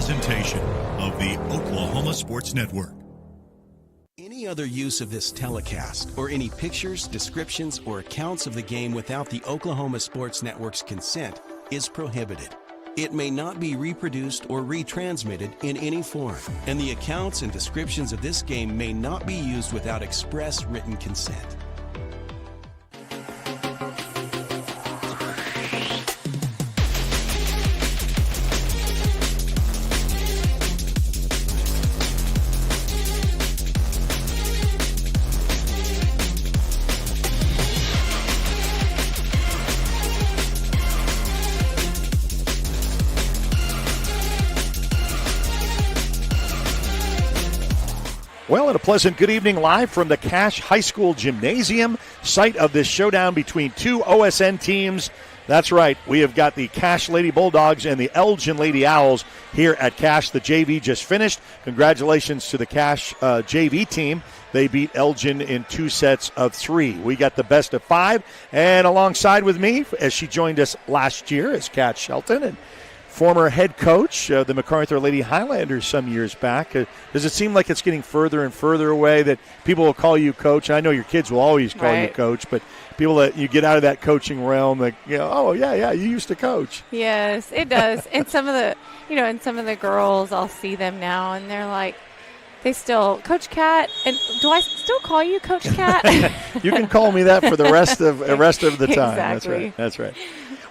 presentation of the Oklahoma Sports Network. Any other use of this telecast or any pictures, descriptions, or accounts of the game without the Oklahoma Sports Network's consent is prohibited. It may not be reproduced or retransmitted in any form, and the accounts and descriptions of this game may not be used without express written consent. Well, and a pleasant good evening live from the Cache High School Gymnasium, site of this showdown between two OSN teams. That's right, we have got the Cache Lady Bulldogs and the Elgin Lady Owls here at Cache. The JV just finished. Congratulations to the Cache JV team. They beat Elgin in 2 sets of 3. We got the best of 5, and alongside with me, as she joined us last year, is Kat Shelton, and former head coach, the MacArthur Lady Highlanders some years back. Does it seem like it's getting further and further away that people will call you coach? I know your kids will always call you coach, but people that you get out of that coaching realm, like, oh, yeah, you used to coach. Yes, it does. And some of the girls, I'll see them now, and they're like, they still, Coach Cat, and do I still call you Coach Cat? You can call me that for the rest of the time. Exactly. That's right.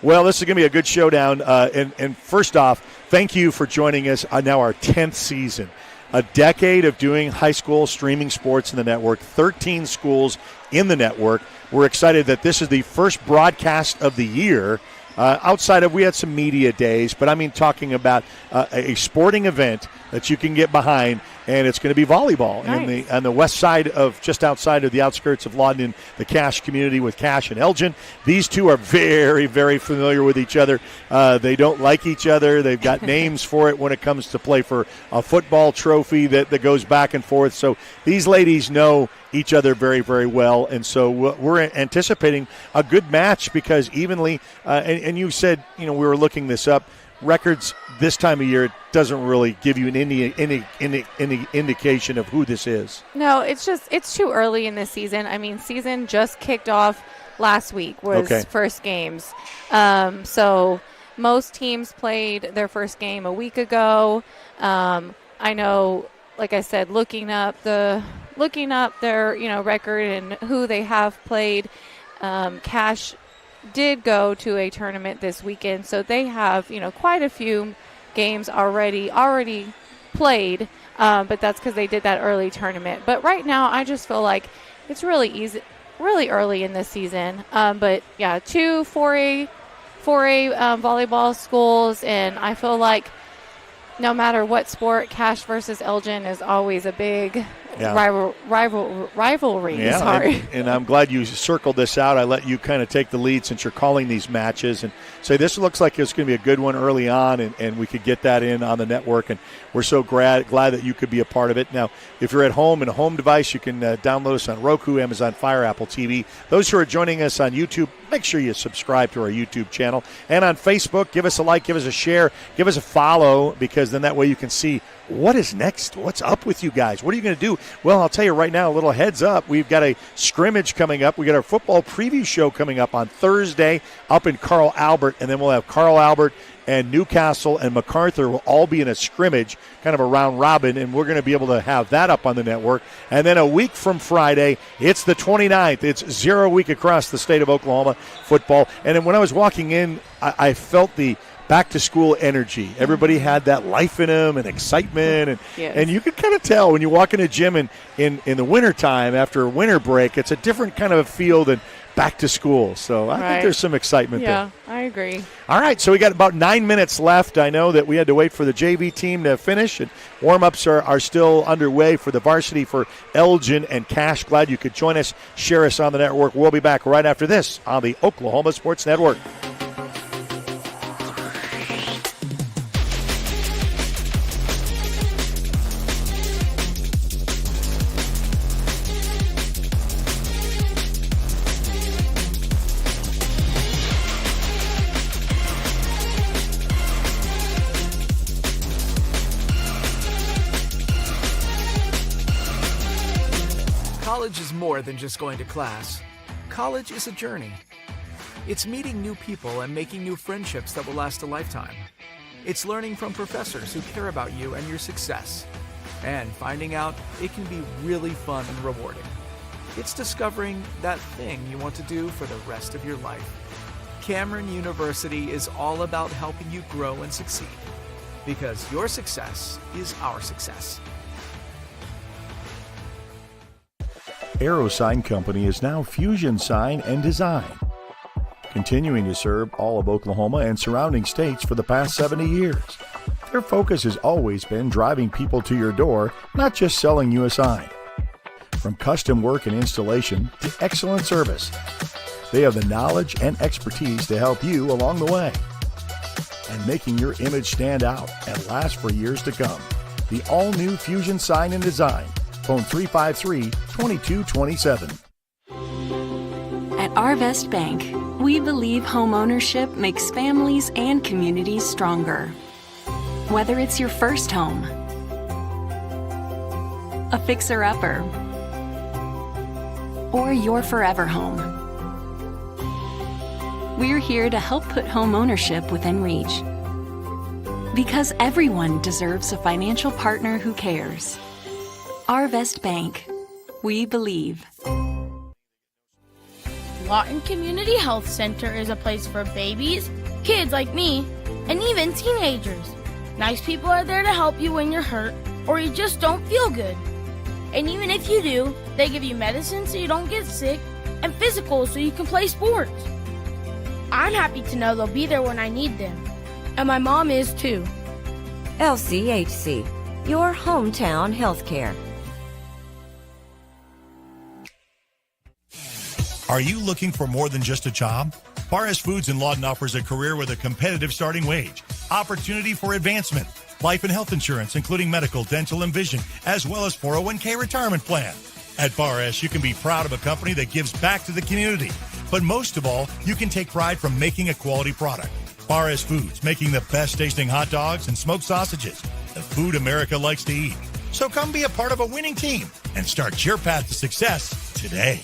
Well, this is going to be a good showdown. And first off, thank you for joining us on now our 10th season. A decade of doing high school streaming sports in the network, 13 schools in the network. We're excited that this is the first broadcast of the year. Outside of, we had some media days, but I mean talking about a sporting event that you can get behind, and it's going to be volleyball. Nice. on the west side of, just outside of the outskirts of Lawton, the Cache community with Cache and Elgin. These two are very, very familiar with each other. They don't like each other. They've got names for it when it comes to play for a football trophy that goes back and forth. So these ladies know each other very, very well, and so we're anticipating a good match because evenly, and you said, we were looking this up, records this time of year doesn't really give you any indication of who this is. No, it's too early in this season. I mean, season just kicked off last week was first games. So most teams played their first game a week ago. I know, like I said, looking up their record and who they have played. Cache did go to a tournament this weekend, so they have quite a few games already played, but that's because they did that early tournament. But right now, I just feel like it's really early in this season. But yeah, 2 4A volleyball schools, and I feel like no matter what sport, Cache versus Elgin is always a big rivalry. Yeah, Sorry. And I'm glad you circled this out. I let you kind of take the lead since you're calling these matches and say this looks like it's going to be a good one early on, and we could get that in on the network, and we're so glad that you could be a part of it. Now, if you're at home and a home device, you can download us on Roku, Amazon Fire, Apple TV. Those who are joining us on YouTube, make sure you subscribe to our YouTube channel. And on Facebook, give us a like, give us a share, give us a follow, because then that way you can see what is next? What's up with you guys? What are you going to do? Well, I'll tell you right now, a little heads up. We've got a scrimmage coming up. We got our football preview show coming up on Thursday up in Carl Albert, and then we'll have Carl Albert and Newcastle and MacArthur will all be in a scrimmage, kind of a round robin, and we're going to be able to have that up on the network. And then a week from Friday, it's the 29th. It's 0 week across the state of Oklahoma football. And then when I was walking in, I felt the back-to-school energy. Everybody had that life in them and excitement, and you could kind of tell when you walk in a gym in the wintertime after a winter break, it's a different kind of a feel than back to school. So I think there's some excitement there. Yeah, I agree. All right, so we got about 9 minutes left. I know that we had to wait for the JV team to finish, and warm-ups are still underway for the varsity for Elgin and Cache. Glad you could join us, share us on the network. We'll be back right after this on the Oklahoma Sports Network. College is more than just going to class. College is a journey. It's meeting new people and making new friendships that will last a lifetime. It's learning from professors who care about you and your success. And finding out it can be really fun and rewarding. It's discovering that thing you want to do for the rest of your life. Cameron University is all about helping you grow and succeed. Because your success is our success. Aero Sign Company is now Fusion Sign and Design, continuing to serve all of Oklahoma and surrounding states for the past 70 years. Their focus has always been driving people to your door, not just selling you a sign. From custom work and installation to excellent service, they have the knowledge and expertise to help you along the way. And making your image stand out and last for years to come. The all-new Fusion Sign and Design. Phone 353-2227. At Arvest Bank, we believe home ownership makes families and communities stronger. Whether it's your first home, a fixer-upper, or your forever home, we're here to help put home ownership within reach. Because everyone deserves a financial partner who cares. Arvest Bank. We believe. Lawton Community Health Center is a place for babies, kids like me, and even teenagers. Nice people are there to help you when you're hurt or you just don't feel good. And even if you do, they give you medicine so you don't get sick and physicals so you can play sports. I'm happy to know they'll be there when I need them. And my mom is too. LCHC, your hometown healthcare. Are you looking for more than just a job? Bar S Foods in Lawton offers a career with a competitive starting wage, opportunity for advancement, life and health insurance, including medical, dental, and vision, as well as 401k retirement plan. At Bar S, you can be proud of a company that gives back to the community. But most of all, you can take pride from making a quality product. Bar S Foods, making the best tasting hot dogs and smoked sausages, the food America likes to eat. So come be a part of a winning team and start your path to success today.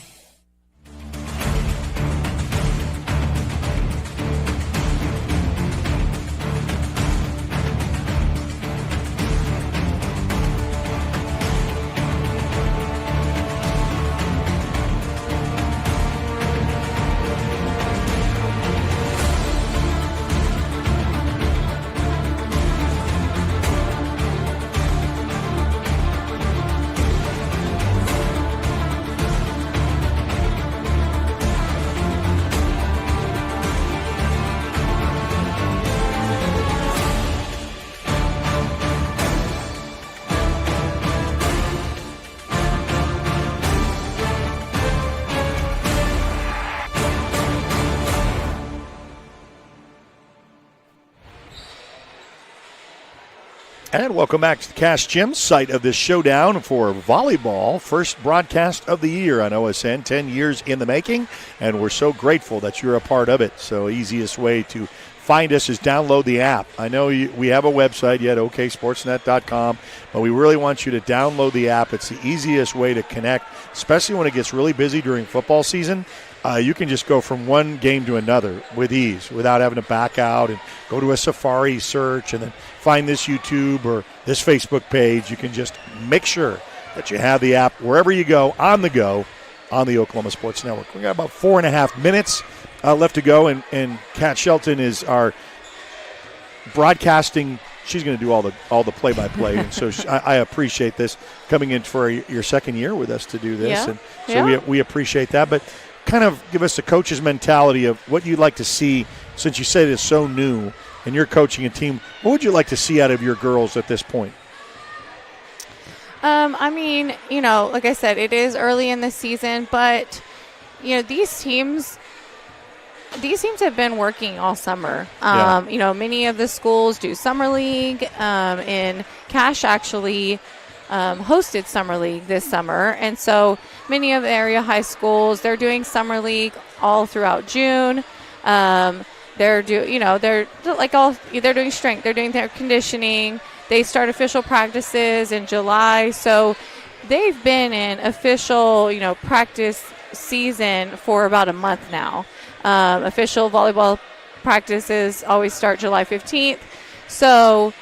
And welcome back to the Cash Gym, site of this showdown for volleyball. First broadcast of the year on OSN, 10 years in the making, and we're so grateful that you're a part of it. So easiest way to find us is download the app. I know we have a website yet, oksportsnet.com, but we really want you to download the app. It's the easiest way to connect, especially when it gets really busy during football season. You can just go from one game to another with ease without having to back out and go to a Safari search and then find this YouTube or this Facebook page. You can just make sure that you have the app wherever you go on the Oklahoma Sports Network. We got about 4.5 minutes left to go, and Kat Shelton is our broadcasting. She's going to do all the play-by-play, and so I appreciate this coming in for your second year with us to do this, yeah. And so we appreciate that. But kind of give us the coach's mentality of what you'd like to see, since you said it's so new and you're coaching a team. What would you like to see out of your girls at this point? I mean, like I said, it is early in the season, but these teams have been working all summer. Many of the schools do summer league, and Cash actually hosted summer league this summer, and so many of the area high schools, they're doing summer league all throughout June. They're doing strength, they're doing their conditioning. They start official practices in July, so they've been in official, practice season for about a month now. Official volleyball practices always start July 15th. So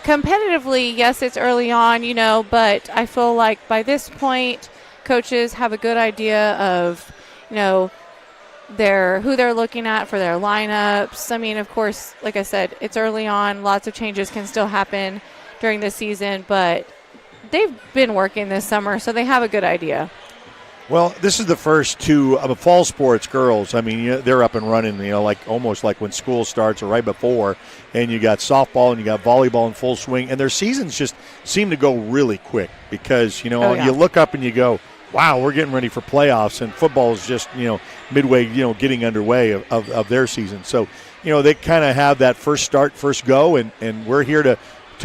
competitively, yes, it's early on, but I feel like by this point, coaches have a good idea of, who they're looking at for their lineups. I mean, of course, like I said, it's early on. Lots of changes can still happen during the season, but they've been working this summer, so they have a good idea. Well, this is the first two of the fall sports girls. I mean, they're up and running, almost like when school starts or right before. And you got softball and you got volleyball in full swing. And their seasons just seem to go really quick because, you look up and you go, wow, we're getting ready for playoffs. And football is just, midway, getting underway of their season. So, they kind of have that first start, first go. And we're here to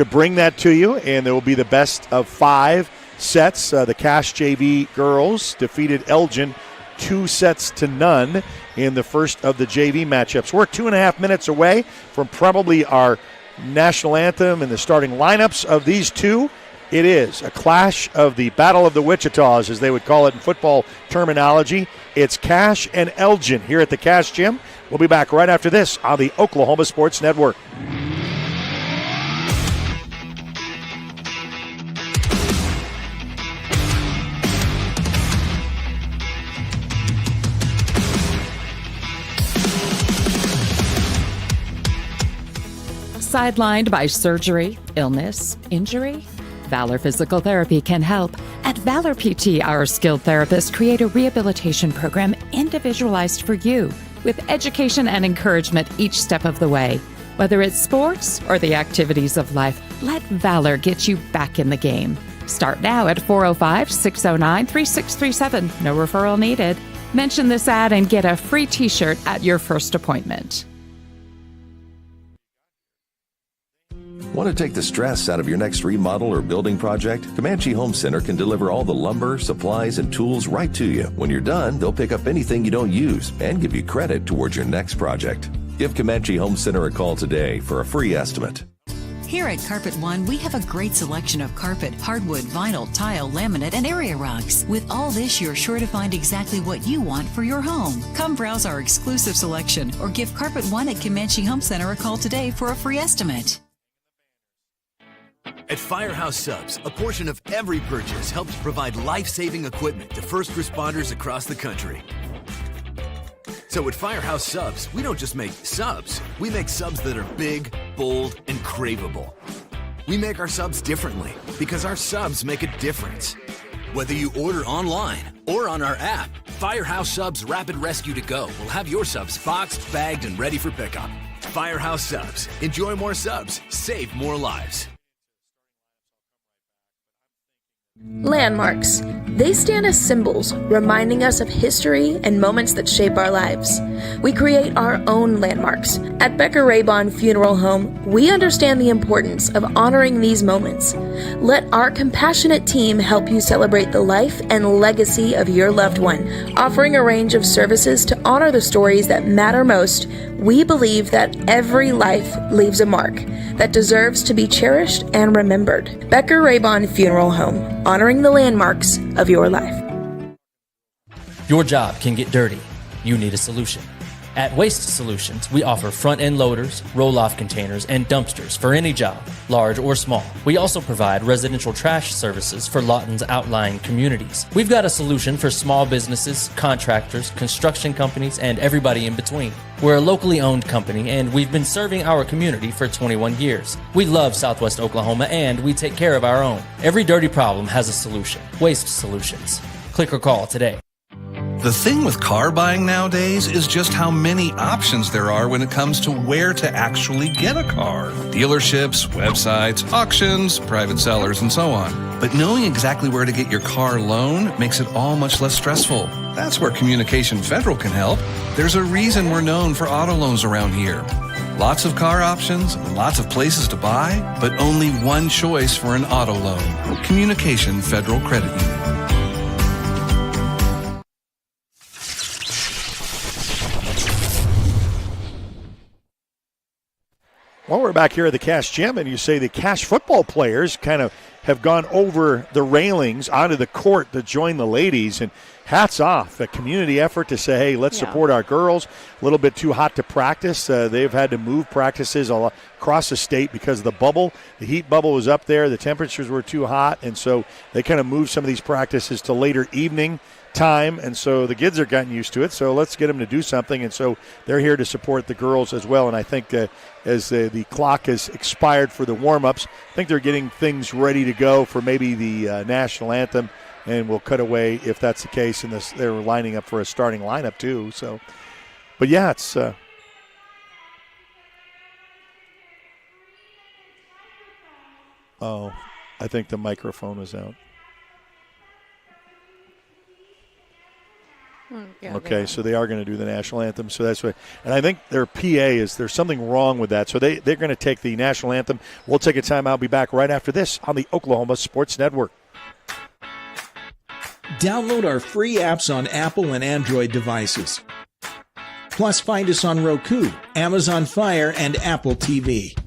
bring that to you. And there will be the best of 5 sets. The Cash JV girls defeated Elgin 2-0 in the first of the JV matchups. We're 2.5 minutes away from probably our national anthem and the starting lineups of these two. It is a clash of the Battle of the Wichitas, as they would call it in football terminology. It's Cash and Elgin here at the Cash Gym. We'll be back right after this on the Oklahoma Sports Network. Sidelined by surgery, illness, injury? Valor Physical Therapy can help. At Valor PT, our skilled therapists create a rehabilitation program individualized for you, with education and encouragement each step of the way. Whether it's sports or the activities of life, let Valor get you back in the game. Start now at 405-609-3637. No referral needed. Mention this ad and get a free t-shirt at your first appointment. Want to take the stress out of your next remodel or building project? Comanche Home Center can deliver all the lumber, supplies, and tools right to you. When you're done, they'll pick up anything you don't use and give you credit towards your next project. Give Comanche Home Center a call today for a free estimate. Here at Carpet One, we have a great selection of carpet, hardwood, vinyl, tile, laminate, and area rugs. With all this, you're sure to find exactly what you want for your home. Come browse our exclusive selection or give Carpet One at Comanche Home Center a call today for a free estimate. At Firehouse Subs, a portion of every purchase helps provide life-saving equipment to first responders across the country. So at Firehouse Subs, we don't just make subs. We make subs that are big, bold, and craveable. We make our subs differently because our subs make a difference. Whether you order online or on our app, Firehouse Subs Rapid Rescue to Go will have your subs boxed, bagged, and ready for pickup. Firehouse Subs. Enjoy more subs. Save more lives. Landmarks. They stand as symbols, reminding us of history and moments that shape our lives. We create our own landmarks. At Becker Raybon Funeral Home, we understand the importance of honoring these moments. Let our compassionate team help you celebrate the life and legacy of your loved one. Offering a range of services to honor the stories that matter most, we believe that every life leaves a mark that deserves to be cherished and remembered. Becker Raybon Funeral Home, honoring the landmarks of your life. Your job can get dirty. You need a solution. At Waste Solutions, we offer front-end loaders, roll-off containers, and dumpsters for any job, large or small. We also provide residential trash services for Lawton's outlying communities. We've got a solution for small businesses, contractors, construction companies, and everybody in between. We're a locally owned company, and we've been serving our community for 21 years. We love Southwest Oklahoma, and we take care of our own. Every dirty problem has a solution. Waste Solutions. Click or call today. The thing with car buying nowadays is just how many options there are when it comes to where to actually get a car. Dealerships, websites, auctions, private sellers, and so on. But knowing exactly where to get your car loan makes it all much less stressful. That's where Communication Federal can help. There's a reason we're known for auto loans around here. Lots of car options, lots of places to buy, but only one choice for an auto loan. Communication Federal Credit Union. Well, we're back here at the Cash Gym, and you say the Cash football players kind of have gone over the railings onto the court to join the ladies. And hats off, a community effort to say, hey, let's support our girls. A little bit too hot to practice. They've had to move practices all across the state because of the bubble. The heat bubble was up there. The temperatures were too hot, and so they kind of moved some of these practices to later evening time, and so the kids are getting used to it. So let's get them to do something, and so they're here to support the girls as well. And I think as the clock has expired for the warm-ups, I think they're getting things ready to go for maybe the national anthem, and we'll cut away if that's the case. And they're lining up for a starting lineup too. So, but yeah, it's oh, I think the microphone was out. Okay, so they are going to do the national anthem. So that's what, and I think their PA there's something wrong with that. So they're going to take the national anthem. We'll take a time. I'll be back right after this on the Oklahoma Sports Network. Download our free apps on Apple and Android devices. Plus, find us on Roku, Amazon Fire, and Apple TV.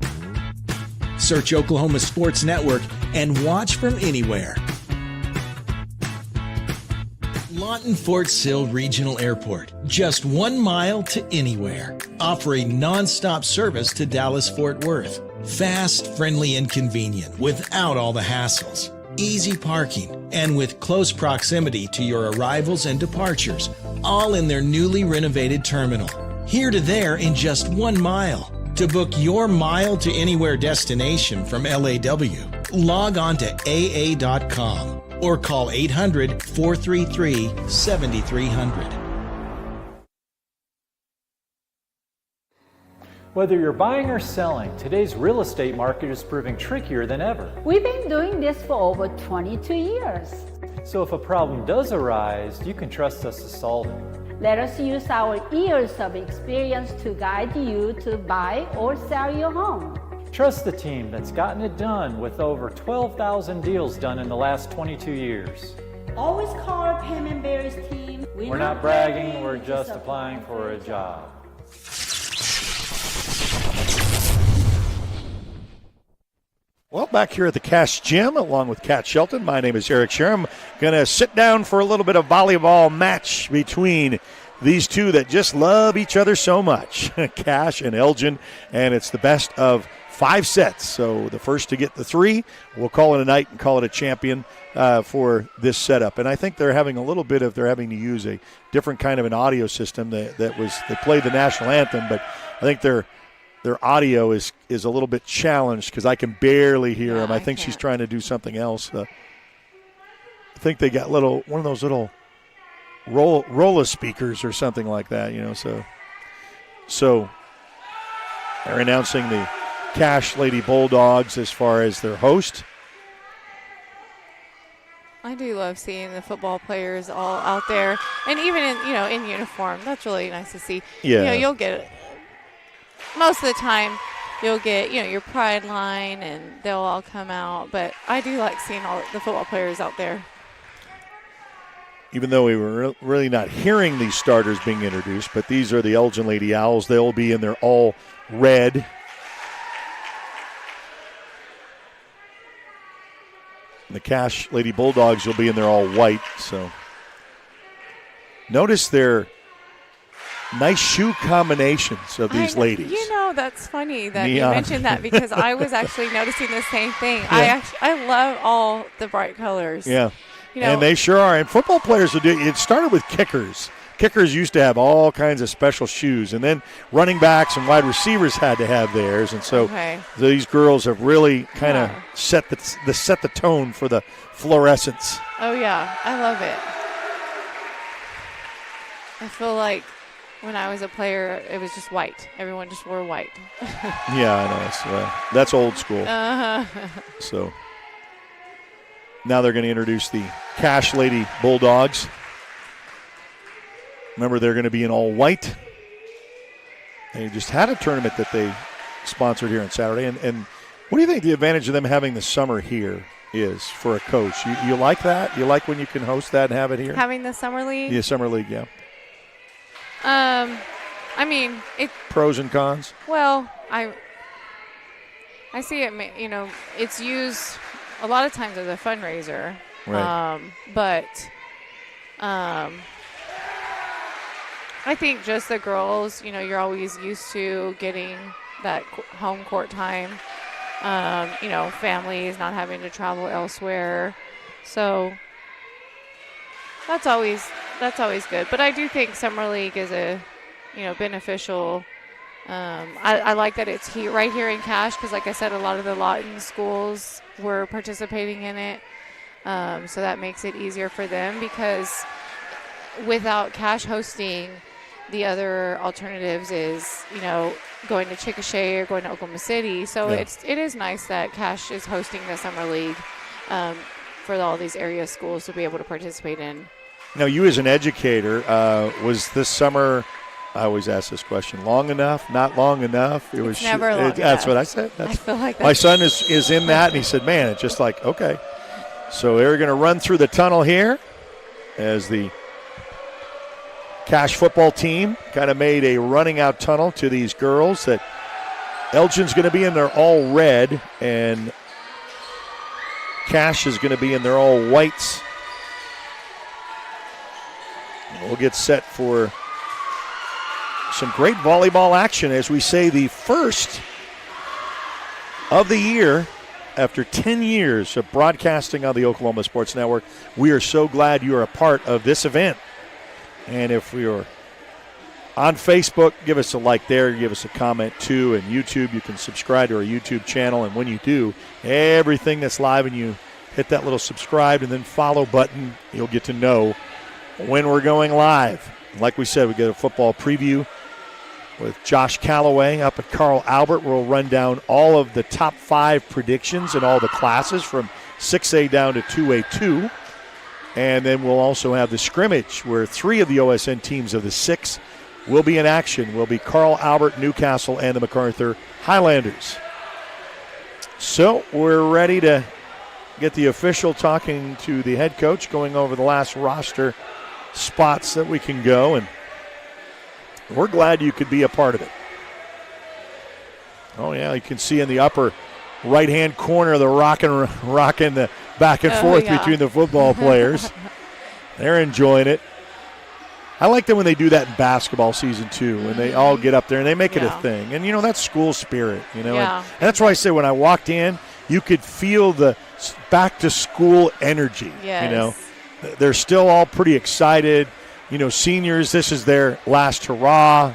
Search Oklahoma Sports Network and watch from anywhere. Lawton Fort Sill Regional Airport, just 1 mile to anywhere, offering non-stop service to Dallas-Fort Worth. Fast, friendly, and convenient without all the hassles. Easy parking, and with close proximity to your arrivals and departures, all in their newly renovated terminal. Here to there in just 1 mile. To book your mile to anywhere destination from LAW, log on to AA.com. or call 800-433-7300. Whether you're buying or selling, today's real estate market is proving trickier than ever. We've been doing this for over 22 years. So if a problem does arise, you can trust us to solve it. Let us use our years of experience to guide you to buy or sell your home. Trust the team that's gotten it done with over 12,000 deals done in the last 22 years. Always call our Payment Berries team. We're not bragging, we're just applying for a job. Well, back here at the Cash Gym, along with Kat Shelton, my name is Eric Sherm. Going to sit down for a little bit of volleyball match between these two that just love each other so much, Cash and Elgin, and it's the best of 5 sets. So the first to get the 3, we'll call it a night and call it a champion for this setup. And I think they're having they're having to use a different kind of an audio system they played the national anthem, but I think their audio is a little bit challenged because I can barely hear them. I think she's trying to do something else. I think they got one of those little roller speakers or something like that, So they're announcing the Cash Lady Bulldogs as far as their host. I do love seeing the football players all out there, and even in uniform. That's really nice to see. Yeah. You'll get most of the time. You'll get your pride line, and they'll all come out. But I do like seeing all the football players out there. Even though we were really not hearing these starters being introduced, but these are the Elgin Lady Owls. They'll be in their all red. And the Cash Lady Bulldogs will be in their all white. So notice their nice shoe combinations of these ladies. That's funny that you mentioned that because I was actually noticing the same thing. Yeah. I love all the bright colors. Yeah. And they sure are. And football players will do it. It started with kickers. Kickers used to have all kinds of special shoes. And then running backs and wide receivers had to have theirs. And so these girls have really kind of set the tone for the fluorescence. Oh, yeah. I love it. I feel like when I was a player, it was just white. Everyone just wore white. Yeah, I know. That's old school. Uh-huh. So now they're going to introduce the Cash Lady Bulldogs. Remember, they're going to be in all white. They just had a tournament that they sponsored here on Saturday. And what do you think the advantage of them having the summer here is for a coach? You like that? You like when you can host that and have it here? Having the summer league? Yeah, summer league, yeah. I mean, it. Pros and cons? Well, I see it, it's used a lot of times as a fundraiser. Right. I think just the girls, you're always used to getting that home court time. Families not having to travel elsewhere. So that's always good. But I do think Summer League is a, beneficial. I like that it's right here in Cache because, like I said, a lot of the Lawton schools were participating in it. So that makes it easier for them because without Cache hosting, the other alternatives is, going to Chickasha or going to Oklahoma City. So it is nice that Cache is hosting the Summer League for all these area schools to be able to participate in. Now, you as an educator, was this summer, I always ask this question, long enough, not long enough? It's never long enough. That's what I said. I feel like my son is in that, and he said, man, it's just like, okay. So they're going to run through the tunnel here as the Cache football team kind of made a running out tunnel to these girls that Elgin's going to be in their all red and Cache is going to be in their all whites. We'll get set for some great volleyball action as we say the first of the year after 10 years of broadcasting on the Oklahoma Sports Network. We are so glad you are a part of this event. And if you're on Facebook, give us a like there, give us a comment too. And YouTube, you can subscribe to our YouTube channel. And when you do, everything that's live and you hit that little subscribe and then follow button, you'll get to know when we're going live. Like we said, we get a football preview with Josh Calloway up at Carl Albert. We'll run down all of the top 5 predictions in all the classes from 6A down to 2A2. And then we'll also have the scrimmage where 3 of the OSN teams of the 6 will be in action. Will be Carl Albert, Newcastle, and the MacArthur Highlanders. So we're ready to get the official talking to the head coach, going over the last roster spots that we can go. And we're glad you could be a part of it. Oh, yeah, you can see in the upper right-hand corner the rocking the back and forth between the football players. They're enjoying it. I like them when they do that in basketball season too, when they all get up there and they make it a thing. And, that's school spirit, And that's why I say when I walked in, you could feel the back-to-school energy, Yes. They're still all pretty excited. Seniors, this is their last hurrah,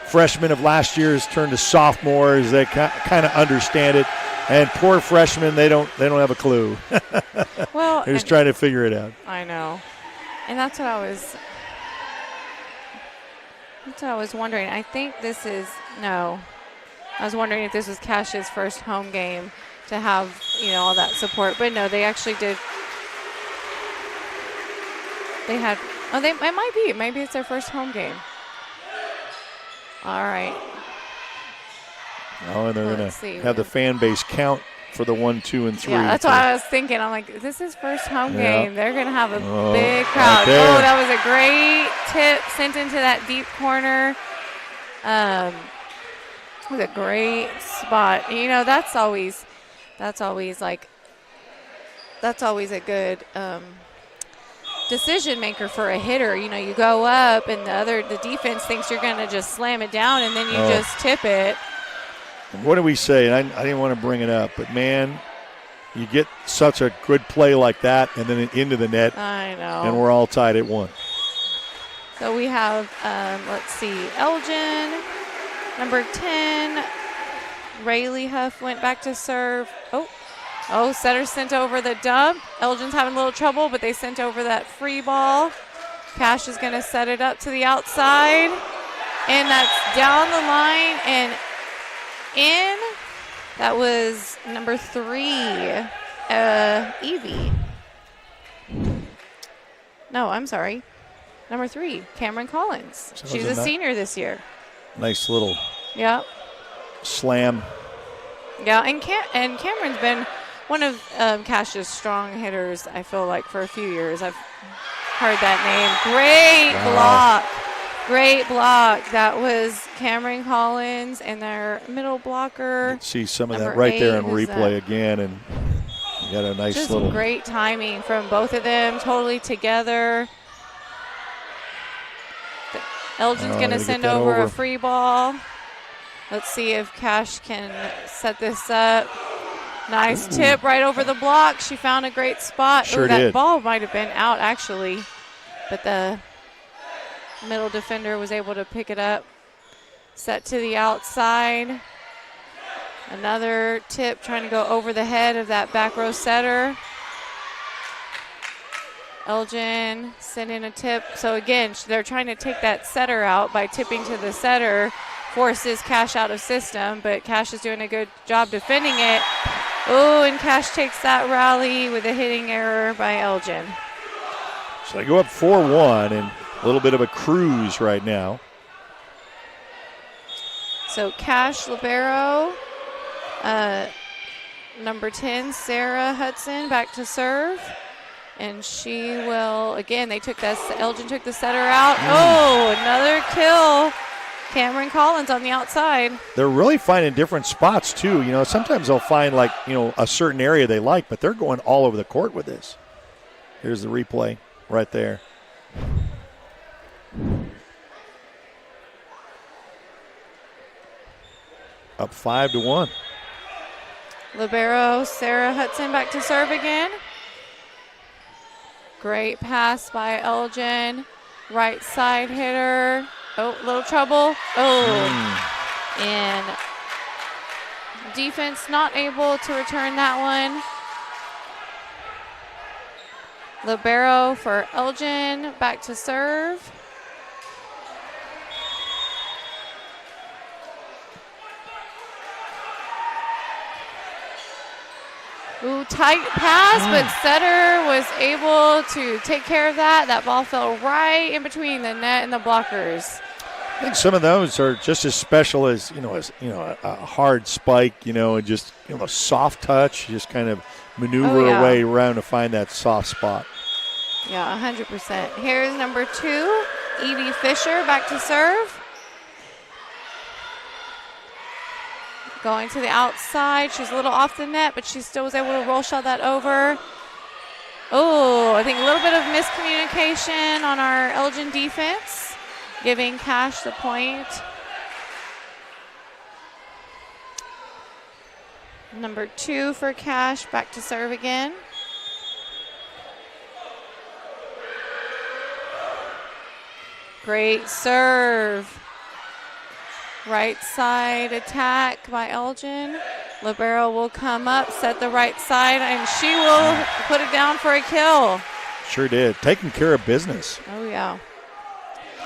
Freshmen of last year's turned to sophomores. They kind of understand it. And poor freshmen, they don't have a clue. Well, they're just trying to figure it out. I know. And that's what I was wondering. I think I was wondering if this was Cache's first home game to have, all that support. But no, they actually did. It might be. Maybe it's their first home game. All right. Oh, and they're going to have the fan base count for the 1, 2, and 3. Yeah, that's what I was thinking. I'm like, this is first home game. They're going to have a big crowd. Right, that was a great tip sent into that deep corner. It was a great spot. That's always a good decision maker for a hitter. You go up and the defense thinks you're going to just slam it down and then you just tip it. What do we say? I didn't want to bring it up, but man, you get such a good play like that and then into the net. I know. And we're all tied at 1. So we have, Elgin, number 10, Rayleigh Huff went back to serve. Setter sent over the dump. Elgin's having a little trouble, but they sent over that free ball. Cache is going to set it up to the outside. And that's down the line and in. That was number 3, Evie. No, I'm sorry. Number 3, Cameron Collins. So she's a senior this year. Nice little slam. Yeah, and Cameron's been one of Cache's strong hitters, I feel like, for a few years. I've heard that name. Great block. That was Cameron Collins and their middle blocker. See some of that right there in replay again. And You got a nice just little. Great timing from both of them, totally together. Elgin's going to send over a free ball. Let's see if Cash can set this up. Nice tip right over the block. She found a great spot. Sure that did. Ball might have been out, actually, but the middle defender was able to pick it up. Set to the outside. Another tip trying to go over the head of that back row setter. Elgin sending a tip. So again, they're trying to take that setter out by tipping to the setter. Forces Cash out of system, but Cash is doing a good job defending it. Oh, and Cash takes that rally with a hitting error by Elgin. So they go up 4-1 and a little bit of a cruise right now. So Cash, libero, number 10, Sarah Hudson, back to serve. And she will, again, Elgin took the setter out. Oh, another kill. Cameron Collins on the outside. They're really finding different spots, too. You know, sometimes they'll find, like, you know, a certain area they like, but they're going all over the court with this. Here's the replay right there. Up 5-1. Libero, Sarah Hudson back to serve again. Great pass by Elgin. Right side hitter. Oh, little trouble. Oh. And defense not able to return that one. Libero for Elgin back to serve. Ooh, tight pass, but setter was able to take care of that. That ball fell right in between the net and the blockers. I think some of those are just as special as a hard spike, and just a soft touch. You just kind of maneuver a way around to find that soft spot. Yeah, 100%. Here's number 2, Evie Fisher back to serve. Going to the outside. She's a little off the net, but she still was able to roll shot that over. Oh, I think a little bit of miscommunication on our Elgin defense, giving Cash the point. Number 2 for Cash, back to serve again. Great serve. Right side attack by Elgin. Libero will come up, set the right side, and she will put it down for a kill. Sure did. Taking care of business. Oh, yeah.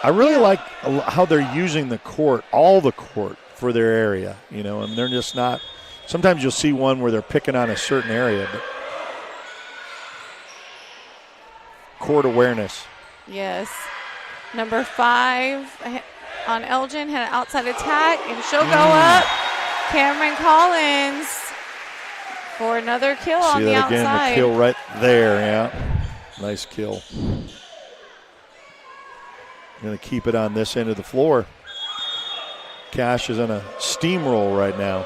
I really like how they're using the court, all the court, for their area, and they're just not – sometimes you'll see one where they're picking on a certain area, but court awareness. Yes. Number 5 on Elgin had an outside attack, and she'll go up. Cameron Collins for another kill on the outside. See that again, the kill right there, yeah. Nice kill. Going to keep it on this end of the floor. Cash is on a steamroll right now.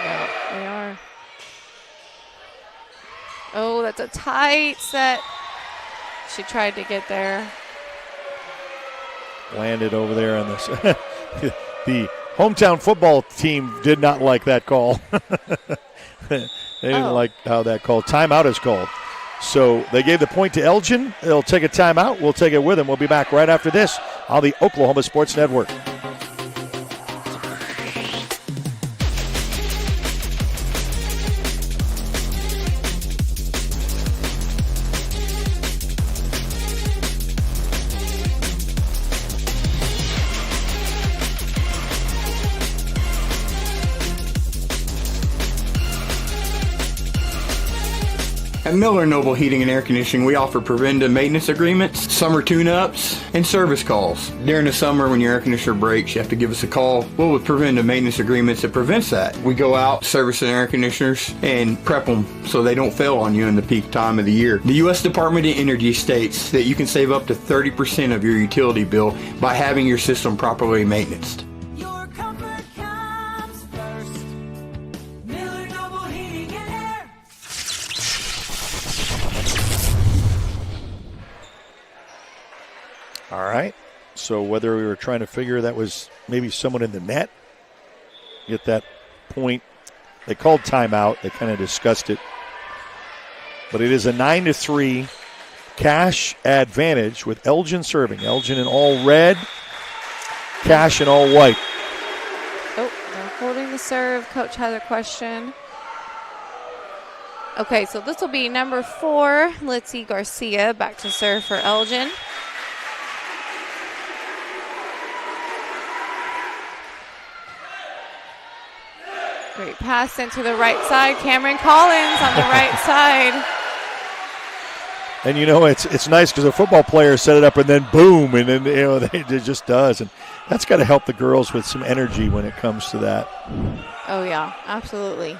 Yeah, they are. Oh, that's a tight set. She tried to get there. Landed over there on this. The hometown football team did not like that call. They didn't like how that call. Timeout is called. So they gave the point to Elgin. They'll take a timeout. We'll take it with them. We'll be back right after this on the Oklahoma Sports Network. At Miller Noble Heating and Air Conditioning, we offer preventive maintenance agreements, summer tune-ups, and service calls. During the summer, when your air conditioner breaks, you have to give us a call. Well, with preventive maintenance agreements, it prevents that. We go out, service the air conditioners, and prep them so they don't fail on you in the peak time of the year. The U.S. Department of Energy states that you can save up to 30% of your utility bill by having your system properly maintained. All right. So whether we were trying to figure that was maybe someone in the net, get that point. They called timeout. They kind of discussed it. But it is a 9-3 Cash advantage with Elgin serving. Elgin in all red, Cash in all white. Oh, they're holding the serve. Coach has a question. Okay, so this will be number 4, Litzy Garcia, back to serve for Elgin. Great pass sent to the right side. Cameron Collins on the right side. And, it's nice because a football player set it up and then boom, and then, it just does. And that's got to help the girls with some energy when it comes to that. Oh, yeah, absolutely.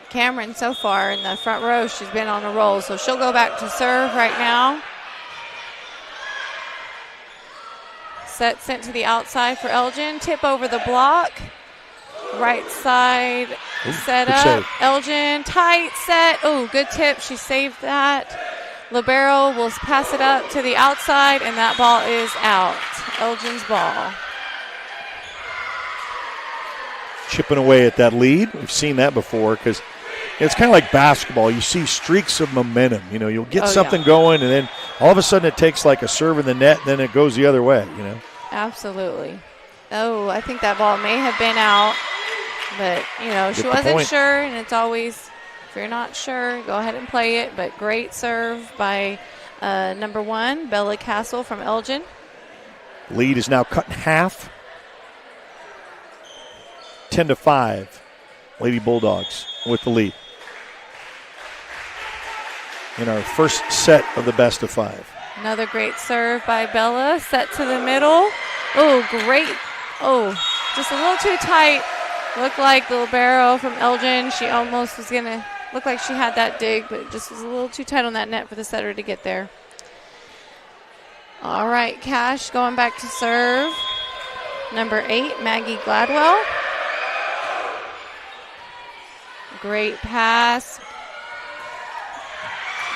Cameron, so far in the front row, she's been on a roll, so she'll go back to serve right now. Set sent to the outside for Elgin. Tip over the block. Right side set up. Save. Elgin, tight set. Oh, good tip. She saved that. Libero will pass it up to the outside, and that ball is out. Elgin's ball. Chipping away at that lead. We've seen that before because it's kind of like basketball. You see streaks of momentum. You'll get something going, and then all of a sudden it takes like a serve in the net, and then it goes the other way, Absolutely. Oh, I think that ball may have been out. But, she wasn't sure, and it's always, if you're not sure, go ahead and play it. But great serve by number 1, Bella Castle from Elgin. Lead is now cut in half. 10-5. Lady Bulldogs with the lead. In our first set of the best of 5. Another great serve by Bella. Set to the middle. Oh, great. Oh, just a little too tight. Looked like the libero from Elgin. She almost was going to look like she had that dig, but it just was a little too tight on that net for the setter to get there. All right, Cash going back to serve. Number 8, Maggie Gladwell. Great pass.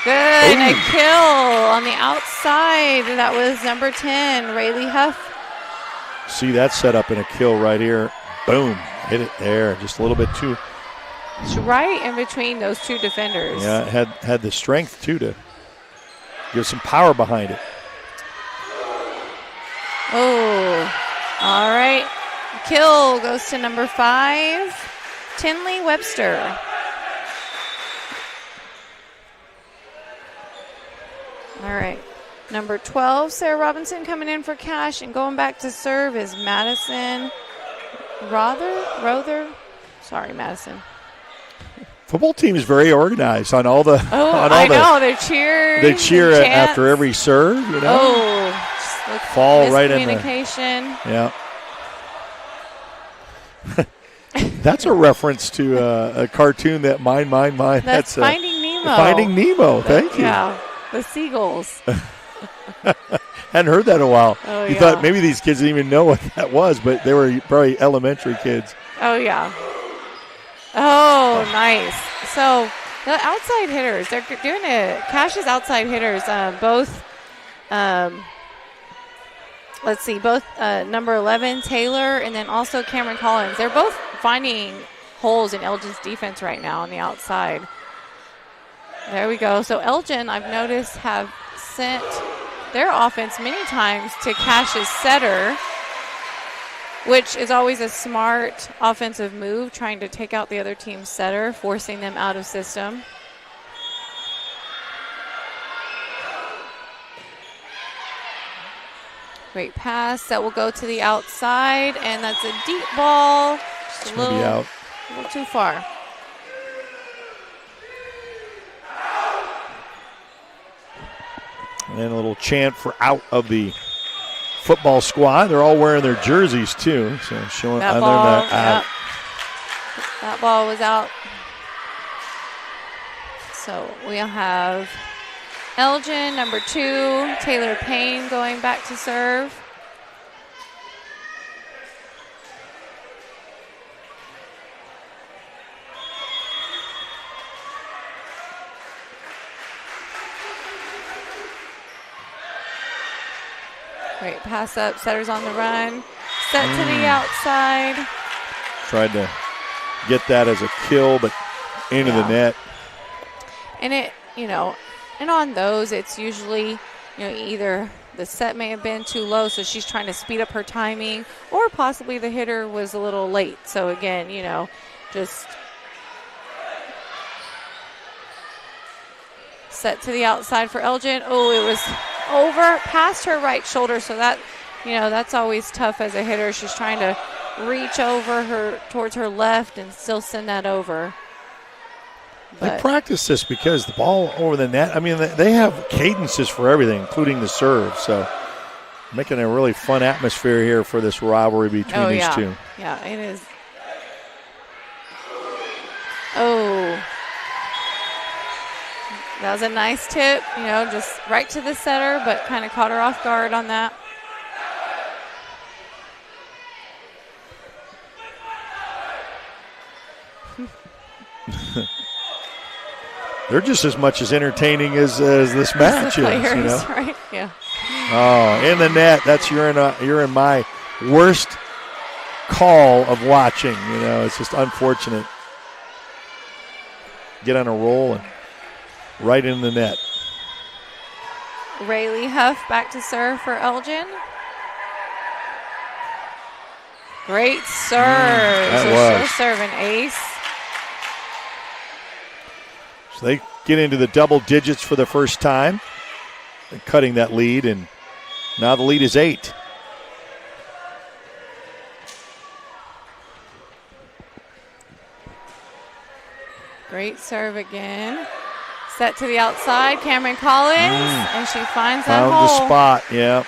Good, and a kill on the outside. That was number 10, Rayleigh Huff. See that set up in a kill right here. Boom. Hit it there. Just a little bit too. It's right in between those two defenders. Yeah, it had the strength, too, to give some power behind it. Oh, all right. Kill goes to number 5, Tinley Webster. All right. Number 12, Sarah Robinson coming in for Cash, and going back to serve is Madison Rother. Sorry, Madison. Football team is very organized on all the. I know they cheer. They cheer after every serve. Fall right in there. Communication. Yeah. That's a reference to a cartoon that mine. That's Finding Nemo. Finding Nemo. Thank you. Yeah, the seagulls. Hadn't heard that in a while. Oh, you thought maybe these kids didn't even know what that was, but they were probably elementary kids. Oh, yeah. Oh, nice. So the outside hitters, they're doing it. Cash's outside hitters, both, let's see, both number 11, Taylor, and then also Cameron Collins. They're both finding holes in Elgin's defense right now on the outside. There we go. So Elgin, I've noticed, have sent their offense many times to Cash's setter, which is always a smart offensive move, trying to take out the other team's setter, forcing them out of system. Great pass. That will go to the outside, and that's a deep ball. Just a little too far. And then a little chant for out of the football squad. They're all wearing their jerseys, too. So showing that on ball, their out. That ball was out. So we'll have Elgin, number 2, Taylor Payne going back to serve. Great pass up. Setter's on the run. Set to the outside. Tried to get that as a kill, but into the net. And it, and on those, it's usually, either the set may have been too low, so she's trying to speed up her timing, or possibly the hitter was a little late. So again, just set to the outside for Elgin. Oh, it was over past her right shoulder, so that, that's always tough as a hitter. She's trying to reach over towards her left and still send that over. They practice this because the ball over the net, they have cadences for everything, including the serve. So making a really fun atmosphere here for this rivalry between these two. Yeah, it is. Oh. That was a nice tip, just right to the setter, but kind of caught her off guard on that. They're just as much as entertaining as this match is, Right? Yeah. Oh, in the net. That's you're in my worst call of watching. It's just unfortunate. Get on a roll and right in the net. Rayleigh Huff back to serve for Elgin. Great serve. She'll serve an ace. So they get into the double digits for the first time. They're cutting that lead, and now the lead is 8. Great serve again. Set to the outside, Cameron Collins, and she finds that hole. Found the spot, yeah.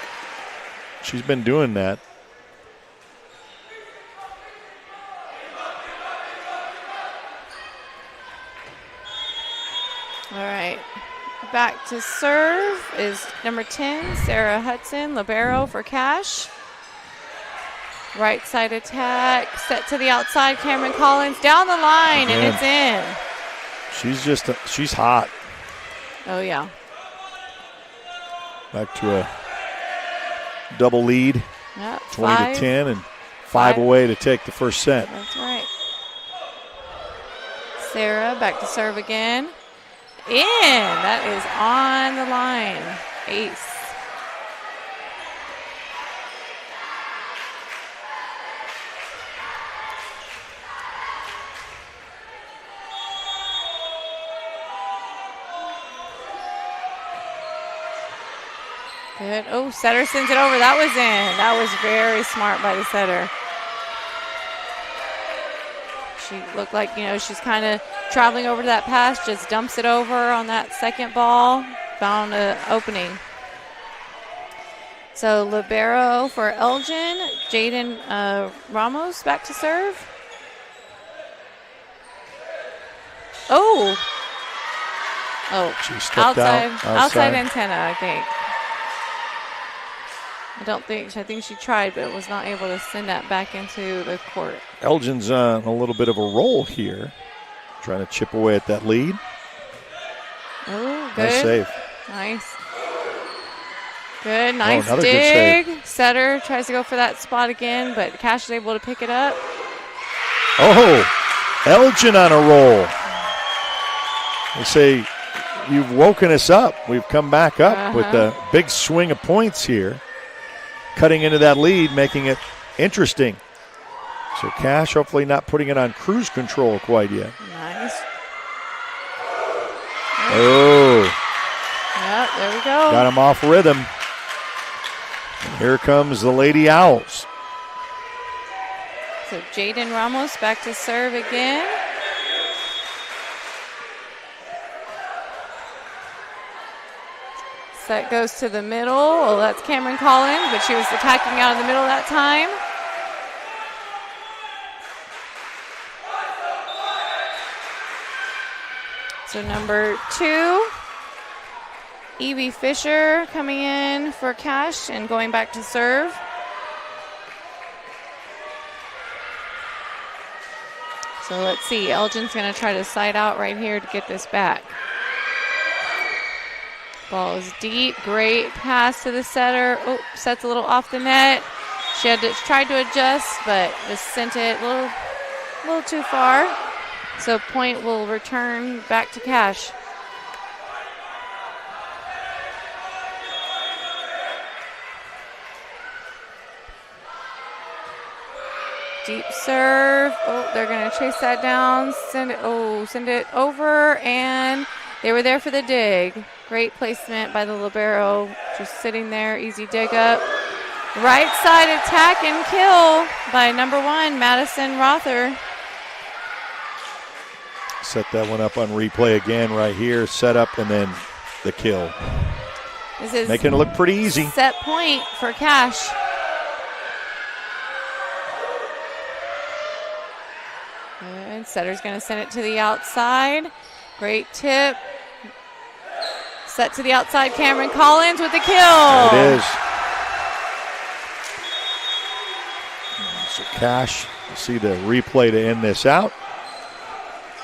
She's been doing that. All right. Back to serve is number 10, Sarah Hudson, libero for Cash. Right side attack, set to the outside, Cameron Collins down the line, and it's in. She's hot. Oh, yeah. Back to a double lead, yep, 20 to 10, and 5 away to take the first set. That's right. Sarah back to serve again. In. That is on the line. Ace. Good. Oh, setter sends it over. That was in. That was very smart by the setter. She looked like, she's kind of traveling over to that pass, just dumps it over on that second ball, found an opening. So libero for Elgin, Jaden Ramos back to serve. Oh, she stepped outside antenna, I think. I think she tried, but was not able to send that back into the court. Elgin's on a little bit of a roll here, trying to chip away at that lead. Oh, good. Nice save. Nice. Good, nice dig. Good save. Setter tries to go for that spot again, but Cash is able to pick it up. Oh, Elgin on a roll. They say, you've woken us up. We've come back up with a big swing of points here. Cutting into that lead, making it interesting. So Cash hopefully not putting it on cruise control quite yet. Nice. Oh. Yep, there we go. Got him off rhythm. And here comes the Lady Owls. So Jaden Ramos back to serve again. That goes to the middle. Oh, that's Cameron Collins, but she was attacking out of the middle that time. So number 2, Evie Fisher coming in for Cash and going back to serve. So let's see. Elgin's going to try to side out right here to get this back. Ball is deep. Great pass to the setter. Oh, sets a little off the net. She had tried to adjust, but just sent it a little too far. So point will return back to Cash. Deep serve. Oh, they're going to chase that down. Send it over, and they were there for the dig. Great placement by the libero. Just sitting there, easy dig up. Right side attack and kill by number 1, Madison Rother. Set that one up on replay again right here. Set up and then the kill. This is making it look pretty easy. Set point for Cash. And setter's going to send it to the outside. Great tip. Set to the outside. Cameron Collins with the kill. There it is. So Cash, you see the replay to end this out.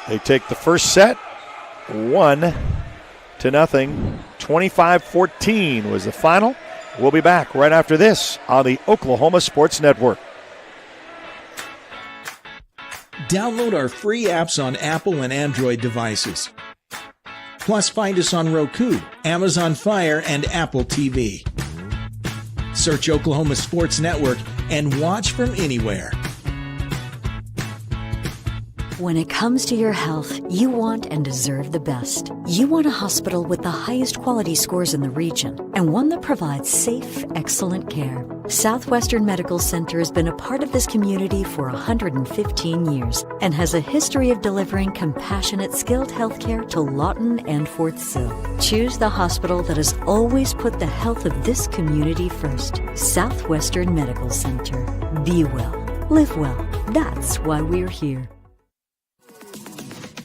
They take the first set, 1-0. 25-14 was the final. We'll be back right after this on the Oklahoma Sports Network. Download our free apps on Apple and Android devices. Plus, find us on Roku, Amazon Fire, and Apple TV. Search Oklahoma Sports Network and watch from anywhere. When it comes to your health, you want and deserve the best. You want a hospital with the highest quality scores in the region and one that provides safe, excellent care. Southwestern Medical Center has been a part of this community for 115 years and has a history of delivering compassionate, skilled health care to Lawton and Fort Sill. Choose the hospital that has always put the health of this community first. Southwestern Medical Center. Be well. Live well. That's why we're here.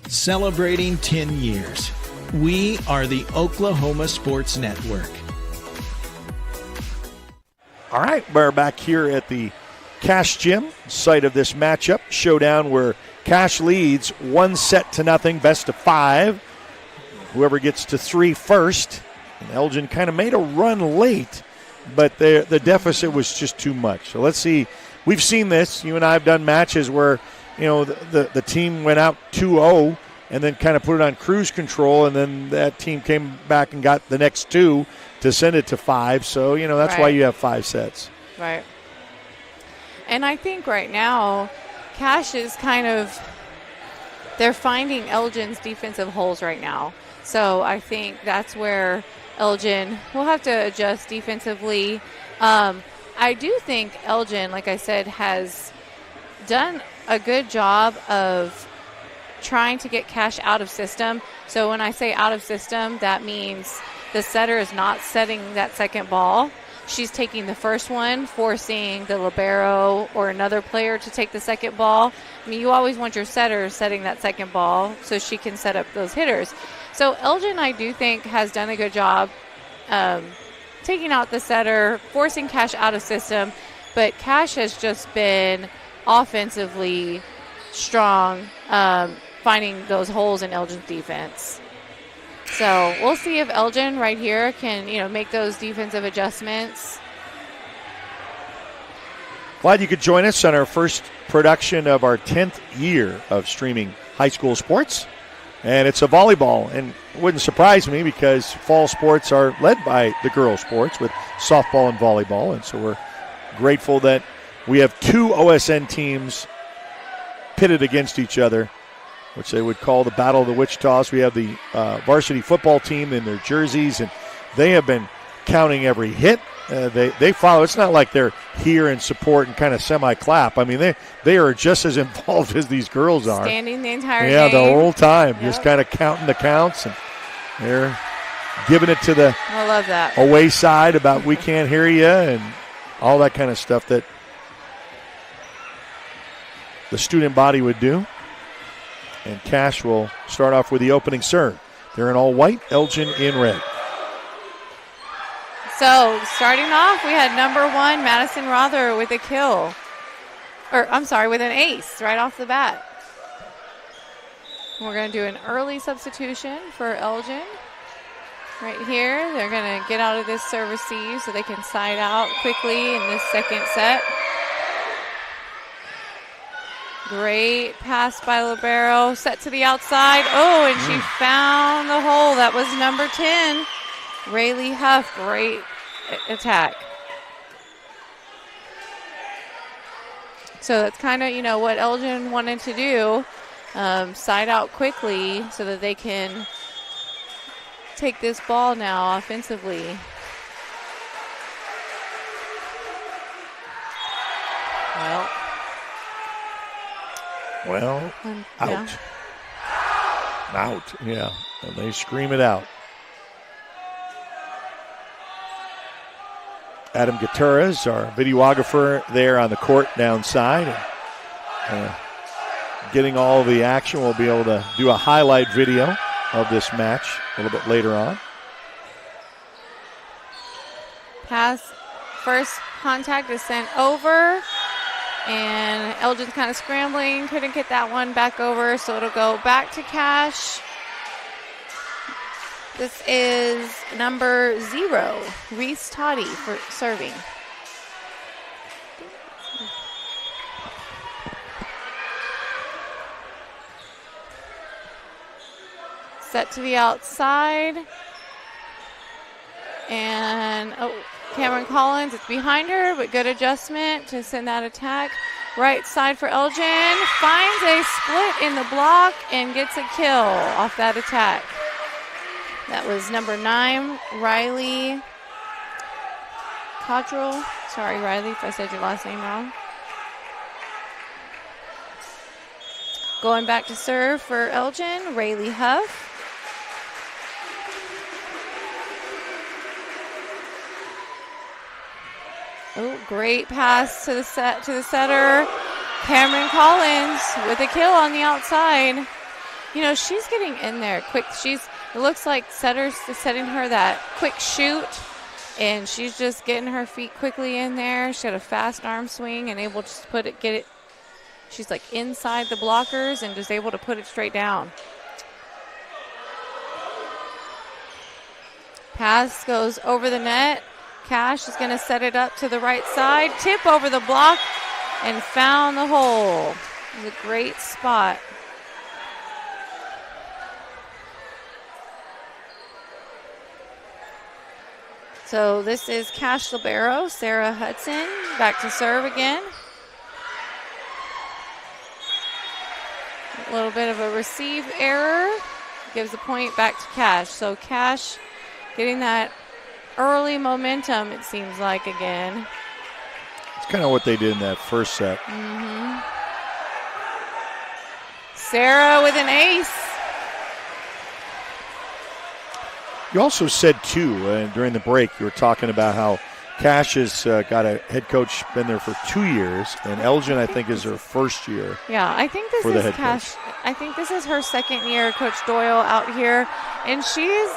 Celebrating 10 years. We are the Oklahoma Sports Network. All right, we're back here at the Cash Gym, site of this matchup showdown where Cash leads 1-0, best of 5. Whoever gets to 3 first. And Elgin kind of made a run late, but the deficit was just too much. So let's see. We've seen this. You and I have done matches where the team went out 2-0 and then kind of put it on cruise control, and then that team came back and got the next 2 to send it to 5. So, that's why you have 5 sets. Right. And I think right now, Cash is they're finding Elgin's defensive holes right now. So I think that's where Elgin will have to adjust defensively. I do think Elgin, like I said, has done a good job of trying to get Cash out of system. So when I say out of system, that means the setter is not setting that second ball. She's taking the first one, forcing the libero or another player to take the second ball. I mean, you always want your setter setting that second ball so she can set up those hitters. So Elgin, I do think, has done a good job taking out the setter, forcing Cash out of system. But Cash has just been offensively strong, finding those holes in Elgin's defense. So we'll see if Elgin right here can, make those defensive adjustments. Glad you could join us on our first production of our 10th year of streaming high school sports. And it's a volleyball, and it wouldn't surprise me because fall sports are led by the girls' sports with softball and volleyball. And so we're grateful that we have 2 OSN teams pitted against each other, which they would call the Battle of the Wichitas. We have the varsity football team in their jerseys, and they have been counting every hit. They follow. It's not like they're here and support and kind of semi-clap. I mean, they are just as involved as these girls are. Standing the entire game. Yeah, the whole time, yep. Just kind of counting the counts, and they're giving it to the I love that. away side about we can't hear you and all that kind of stuff that the student body would do. And Cash will start off with the opening serve. They're in all white, Elgin in red. So starting off, we had number 1, Madison Rother with a kill. With an ace right off the bat. We're going to do an early substitution for Elgin. right here. They're going to get out of this serve receive so they can side out quickly in this second set. Great pass by Libero. Set to the outside. Oh, and she found the hole. That was number 10, Rayleigh Huff. Great attack. So that's kind of, what Elgin wanted to do. Side out quickly so that they can take this ball now offensively. Well, out. Yeah. Out, yeah. And they scream it out. Adam Gutierrez, our videographer there on the court downside. Getting all the action. We'll be able to do a highlight video of this match a little bit later on. Pass, first contact is sent over. And Elgin's kind of scrambling, couldn't get that one back over, so it'll go back to Cash. This is number 0, Reese Toddy for serving. Set to the outside. And, Cameron Collins, it's behind her, but good adjustment to send that attack. Right side for Elgin. Finds a split in the block and gets a kill off that attack. That was number 9, Riley Cottrell. Sorry, Riley, if I said your last name wrong. Going back to serve for Elgin, Rayleigh Huff. Oh, great pass to the setter. Cameron Collins with a kill on the outside. She's getting in there quick. It looks like setter's setting her that quick shoot, and she's just getting her feet quickly in there. She had a fast arm swing and able to get it. She's like inside the blockers and just able to put it straight down. Pass goes over the net. Cash is going to set it up to the right side. Tip over the block and found the hole. It was a great spot. So this is Cash Libero, Sarah Hudson, back to serve again. A little bit of a receive error. Gives the point back to Cash. So Cash getting that early momentum, it seems like, again. It's kind of what they did in that first set. Mm-hmm. Sarah with an ace. You also said, too, during the break, you were talking about how Cash has got a head coach, been there for 2 years, and Elgin, I think, is her first year. Yeah, I think this is Cash. I think this is her second year, Coach Doyle out here, and she's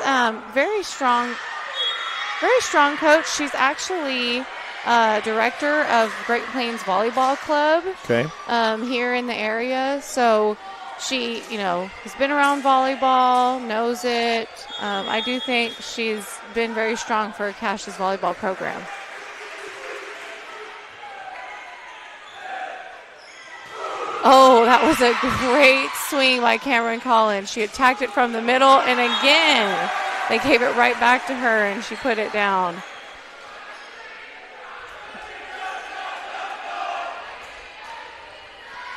very strong coach. She's actually director of Great Plains Volleyball Club here in the area. So she, has been around volleyball, knows it. I do think she's been very strong for Cash's volleyball program. Oh, that was a great swing by Cameron Collins. She attacked it from the middle, and again, they gave it right back to her, and she put it down.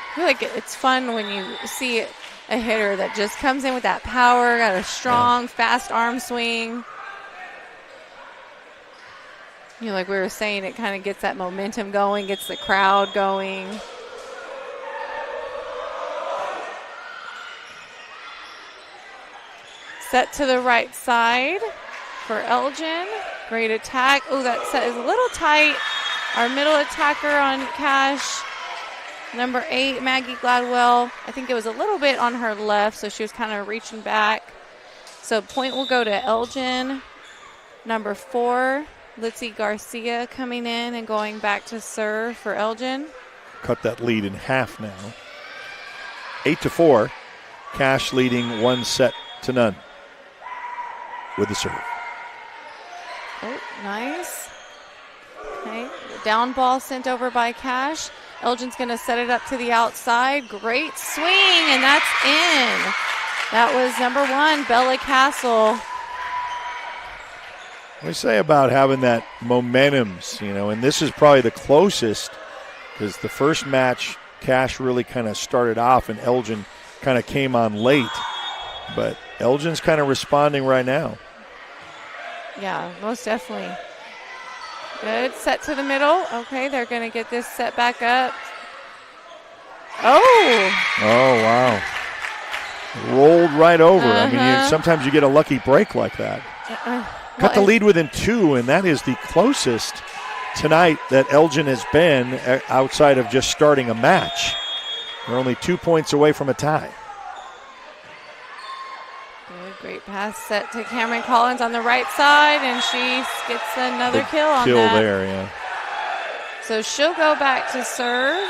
I feel like it's fun when you see a hitter that just comes in with that power, got a strong, fast arm swing. Like we were saying, it kind of gets that momentum going, gets the crowd going. Set to the right side for Elgin. Great attack. Oh, that set is a little tight. Our middle attacker on Cash, number 8, Maggie Gladwell. I think it was a little bit on her left, so she was kind of reaching back. So point will go to Elgin. Number 4, Litzy Garcia coming in and going back to serve for Elgin. Cut that lead in half now. 8-4. Cash leading 1-0 with the serve. Nice. Okay, down ball sent over by Cash. Elgin's going to set it up to the outside. Great swing, and that's in. That was number 1, Bella Castle. We say about having that momentums, and this is probably the closest, because the first match, Cash really kind of started off and Elgin kind of came on late. But Elgin's kind of responding right now. Yeah, most definitely. Good. Set to the middle. Okay, they're going to get this set back up. Oh, wow. Rolled right over. I mean, sometimes you get a lucky break like that. Cut the lead within 2, and that is the closest tonight that Elgin has been outside of just starting a match. They're only 2 points away from a tie. Great pass set to Cameron Collins on the right side, and she gets another kill on that. Kill there, yeah. So she'll go back to serve.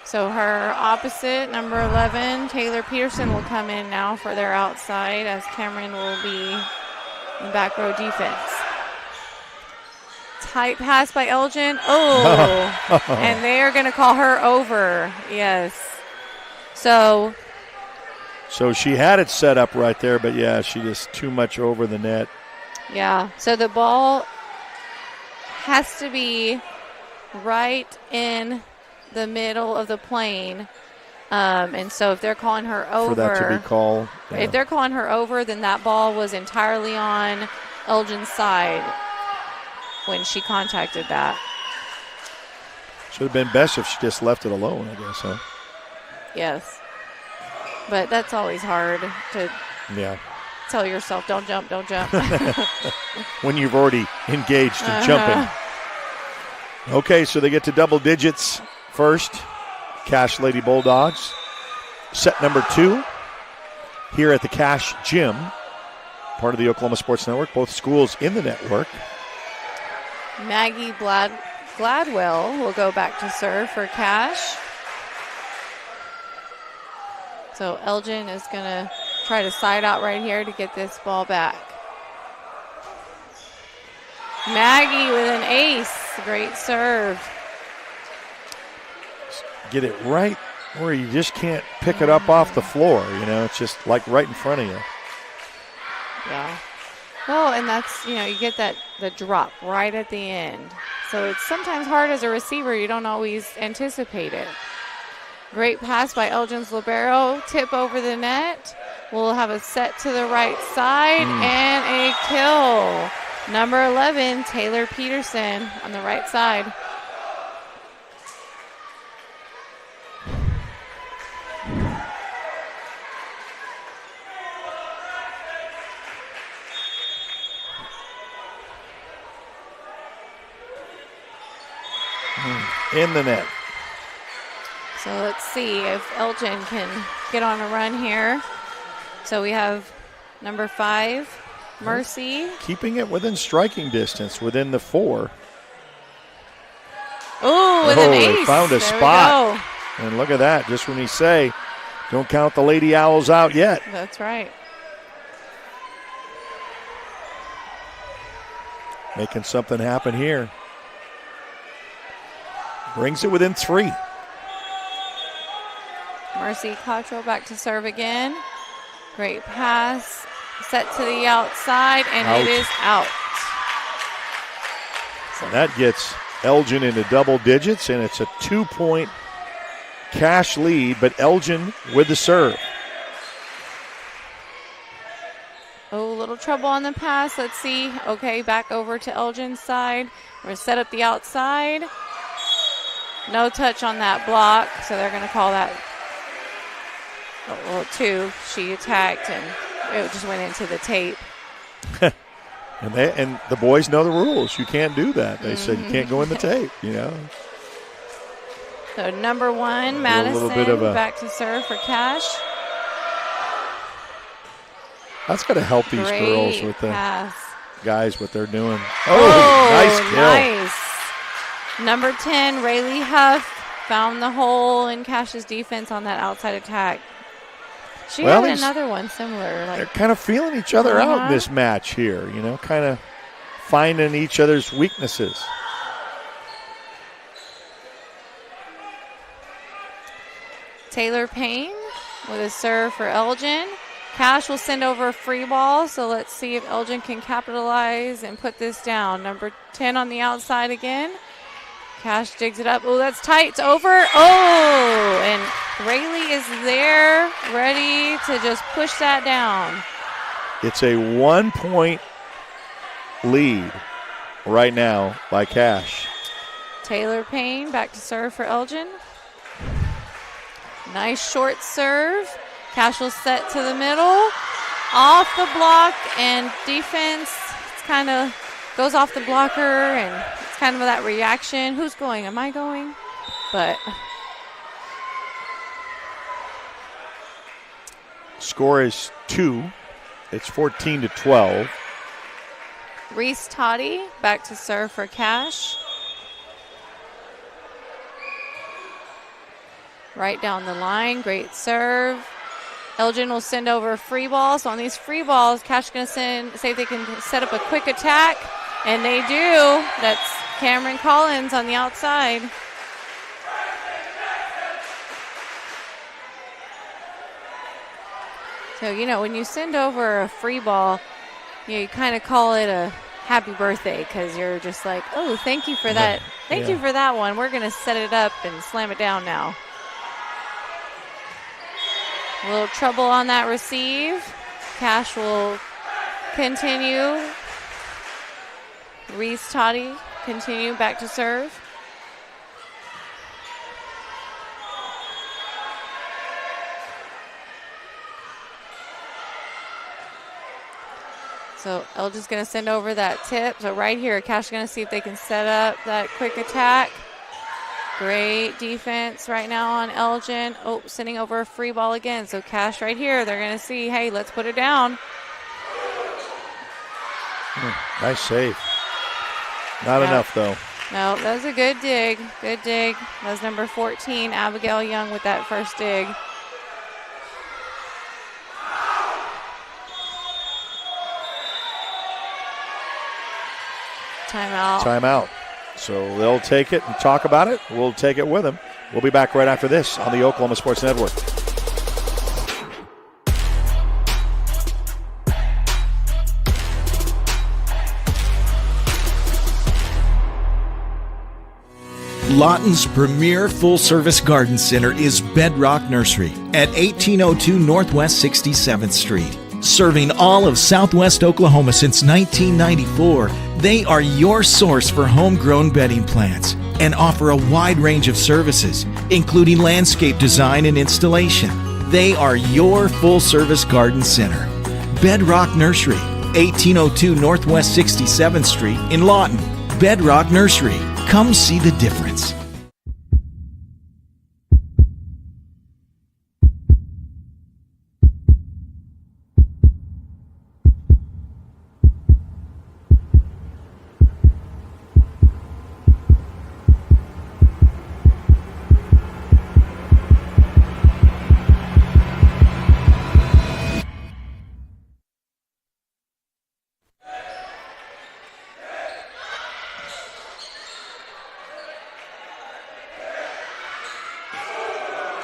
So her opposite, number 11, Taylor Peterson, will come in now for their outside, as Cameron will be in back row defense. Tight pass by Elgin. Oh, and they are going to call her over. Yes. So she had it set up right there, but yeah, she just too much over the net. Yeah. So the ball has to be right in the middle of the plane. And so if they're calling her over. For that to be called. Yeah. If they're calling her over, then that ball was entirely on Elgin's side when she contacted that. Should have been best if she just left it alone, I guess, huh? Yes. But that's always hard to tell yourself, don't jump, don't jump. When you've already engaged in jumping. Okay, so they get to double digits first. Cash Lady Bulldogs. Set number 2 here at the Cash Gym, part of the Oklahoma Sports Network, both schools in the network. Maggie Gladwell will go back to serve for Cash. So Elgin is going to try to side out right here to get this ball back. Maggie with an ace. Great serve. Get it right where you just can't pick it up off the floor. It's just like right in front of you. Yeah. Well, and that's, you get the drop right at the end. So it's sometimes hard as a receiver. You don't always anticipate it. Great pass by Elgin's libero. Tip over the net. We'll have a set to the right side and a kill. Number 11, Taylor Peterson on the right side. In the net. So let's see if Elgin can get on a run here. So we have number 5, Mercy. Keeping it within striking distance, within the 4. Oh, with an ace. They found a spot. And look at that. Just when you say, don't count the Lady Owls out yet. That's right. Making something happen here. Brings it within 3. Mercy Cottrell back to serve again. Great pass. Set to the outside, and it is out. So that gets Elgin into double digits, and it's a 2-point Cash lead, but Elgin with the serve. Oh, a little trouble on the pass. Let's see. Okay, back over to Elgin's side. We're going to set up the outside. No touch on that block, so they're going to call that 2. She attacked, and it just went into the tape. and the boys know the rules. You can't do that. They said you can't go in the tape, So number 1, Madison, back to serve for Cash. That's got to help these girls with the guys, what they're doing. Oh, nice kill. Nice. Number 10, Rayleigh Huff, found the hole in Cash's defense on that outside attack. She had another one similar. They're kind of feeling each other out in this match here, kind of finding each other's weaknesses. Taylor Payne with a serve for Elgin. Cash will send over a free ball, so let's see if Elgin can capitalize and put this down. Number 10 on the outside again. Cash digs it up. Oh, that's tight. It's over. Oh, and Rayleigh is there, ready to just push that down. It's a 1-point lead right now by Cash. Taylor Payne back to serve for Elgin. Nice short serve. Cash will set to the middle. Off the block and defense. It's kind of goes off the blocker and it's kind of that reaction. Who's going? Am I going? But score is 2. It's 14-12. Reese Toddy back to serve for Cash. Right down the line. Great serve. Elgin will send over a free ball. So on these free balls, Cash is going to see if they can set up a quick attack. And they do. That's Cameron Collins on the outside. So, when you send over a free ball, you kind of call it a happy birthday because you're just like, oh, thank you for that. Thank you for that one. We're going to set it up and slam it down now. A little trouble on that receive. Cash will continue. Reese Toddy continue back to serve. So Elgin's going to send over that tip. So right here, Cash is going to see if they can set up that quick attack. Great defense right now on Elgin. Oh, sending over a free ball again. So Cash right here, they're going to see, hey, let's put it down. Nice save. Not enough, though. No, that was a good dig. Good dig. That was number 14, Abigail Young, with that first dig. Timeout. So they'll take it and talk about it. We'll take it with them. We'll be back right after this on the Oklahoma Sports Network. Lawton's premier full-service garden center is Bedrock Nursery at 1802 Northwest 67th Street. Serving all of Southwest Oklahoma since 1994, they are your source for homegrown bedding plants and offer a wide range of services, including landscape design and installation. They are your full-service garden center. Bedrock Nursery, 1802 Northwest 67th Street in Lawton. Bedrock Nursery. Come see the difference.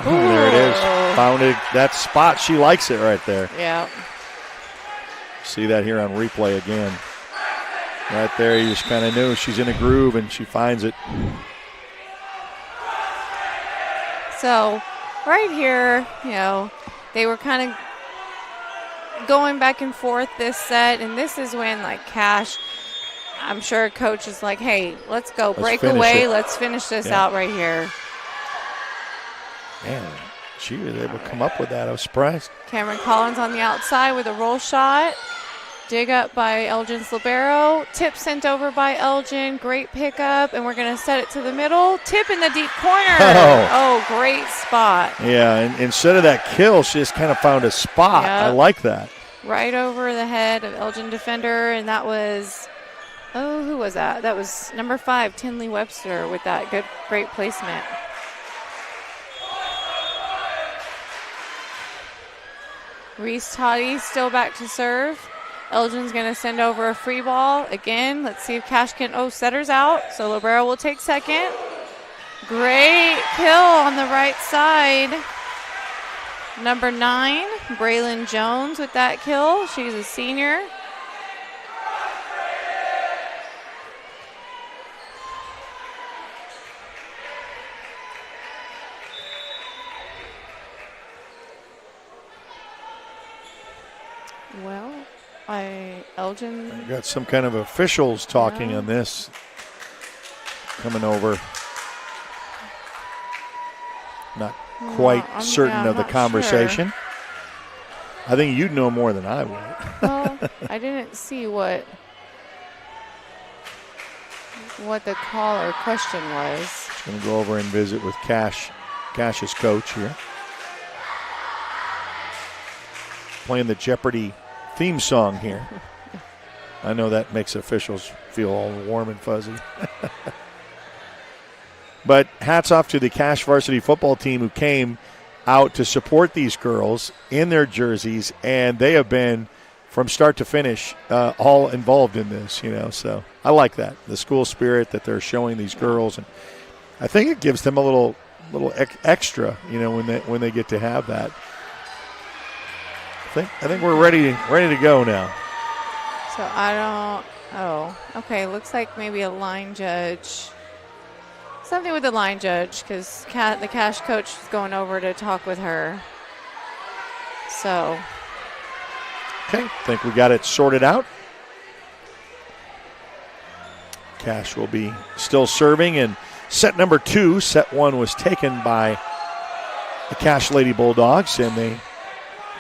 There it is. Found it. That spot. She likes it right there. Yeah. See that here on replay again. Right there, you just kind of knew she's in a groove and she finds it. So right here, they were kind of going back and forth this set, and this is when, Cash, I'm sure coach is like, hey, let's go. Break away. Let's finish this out right here. Man, she was able to come up with that. I was surprised. Cameron Collins on the outside with a roll shot. Dig up by Elgin's libero. Tip sent over by Elgin. Great pickup, and we're going to set it to the middle. Tip in the deep corner. Oh, great spot. Yeah, and instead of that kill, she just kind of found a spot. Yep. I like that. Right over the head of Elgin defender, and that was, who was that? That was number 5, Tinley Webster, with that great placement. Reese Toddy still back to serve. Elgin's going to send over a free ball again. Let's see if Cash can, setter's out. So Libero will take second. Great kill on the right side. Number 9, Braylon Jones with that kill. She's a senior. Well, Elgin. I got some kind of officials talking on this coming over. Not quite certain of the conversation. Sure. I think you'd know more than I would. Well, I didn't see what the call or question was. Just going to go over and visit with Cash's coach here. Playing the Jeopardy theme song here. I know that makes officials feel all warm and fuzzy. But hats off to the Cash varsity football team who came out to support these girls in their jerseys, and they have been, from start to finish, all involved in this, So I like that, the school spirit that they're showing these girls, and I think it gives them a little extra, when they get to have that. I think we're ready to go now. So okay, looks like maybe a line judge. Something with the line judge, because the Cash coach is going over to talk with her. So. Okay, I think we got it sorted out. Cash will be still serving, and set number 2, set 1 was taken by the Cash Lady Bulldogs, and they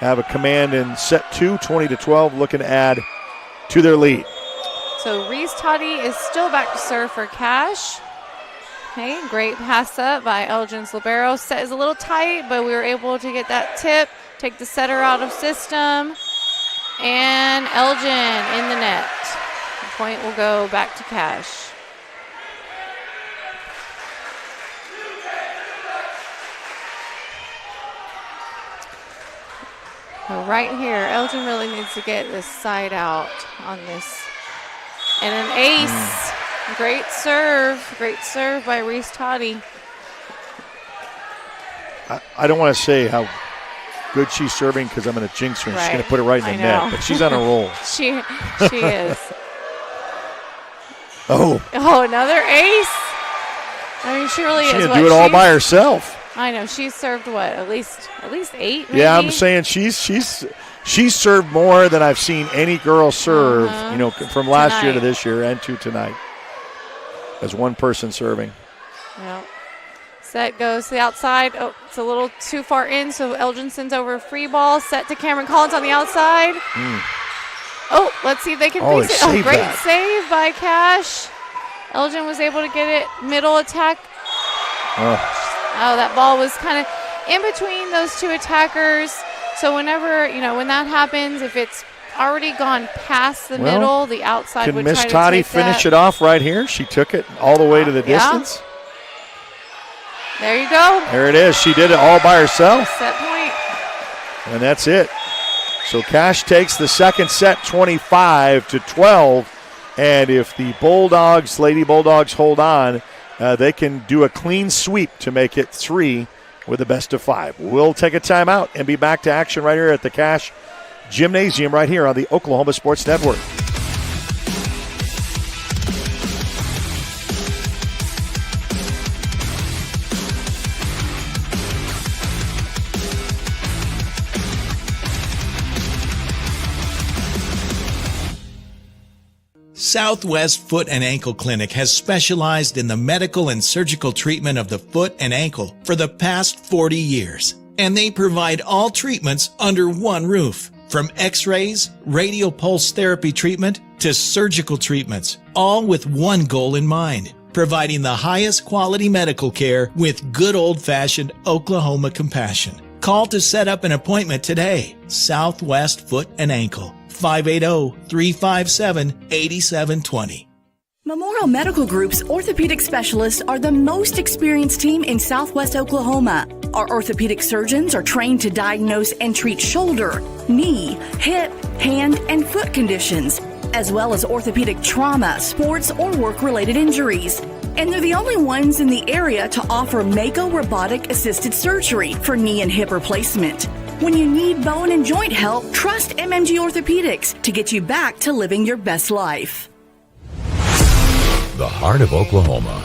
have a command in set 2, 20-12, looking to add to their lead. So Reese Toddy is still back to serve for Cash. Okay, great pass up by Elgin's libero. Set is a little tight, but we were able to get that tip, take the setter out of system, and Elgin in the net. The point will go back to Cash. So right here, Elgin really needs to get this side out on this. And an ace. Great serve by Reese Toddy. I don't want to say how good she's serving because I'm going to jinx her and she's going to put it right in the net. But she's on a roll. She is. Oh, another ace. I mean, she really is. She can do it all by herself. I know. She's served what? At least 8. Maybe? Yeah, I'm saying she's served more than I've seen any girl serve. From last year to this year and to tonight. As one person serving. Yeah. Set goes to the outside. Oh, it's a little too far in, so Elgin sends over a free ball. Set to Cameron Collins on the outside. Oh, let's see if they can fix it. Great save by Cash. Elgin was able to get it middle attack. That ball was kind of in between those two attackers. So whenever, when that happens, if it's already gone past the middle, the outside would try to take that. Can Miss Toddy finish it off right here? She took it all the way to the distance. There you go. There it is. She did it all by herself. Set point. And that's it. So Cash takes the second set 25-12. And if the Lady Bulldogs hold on, they can do a clean sweep to make it 3 with a best of 5. We'll take a timeout and be back to action right here at the Cash Gymnasium right here on the Oklahoma Sports Network. Southwest Foot and Ankle Clinic has specialized in the medical and surgical treatment of the foot and ankle for the past 40 years. And they provide all treatments under one roof. From x-rays, radial pulse therapy treatment, to surgical treatments, all with one goal in mind, providing the highest quality medical care with good old-fashioned Oklahoma compassion. Call to set up an appointment today. Southwest Foot and Ankle, 580-357-8720. Memorial Medical Group's orthopedic specialists are the most experienced team in Southwest Oklahoma. Our orthopedic surgeons are trained to diagnose and treat shoulder, knee, hip, hand, and foot conditions, as well as orthopedic trauma, sports, or work-related injuries. And they're the only ones in the area to offer Mako robotic-assisted surgery for knee and hip replacement. When you need bone and joint help, trust MMG Orthopedics to get you back to living your best life. The heart of Oklahoma,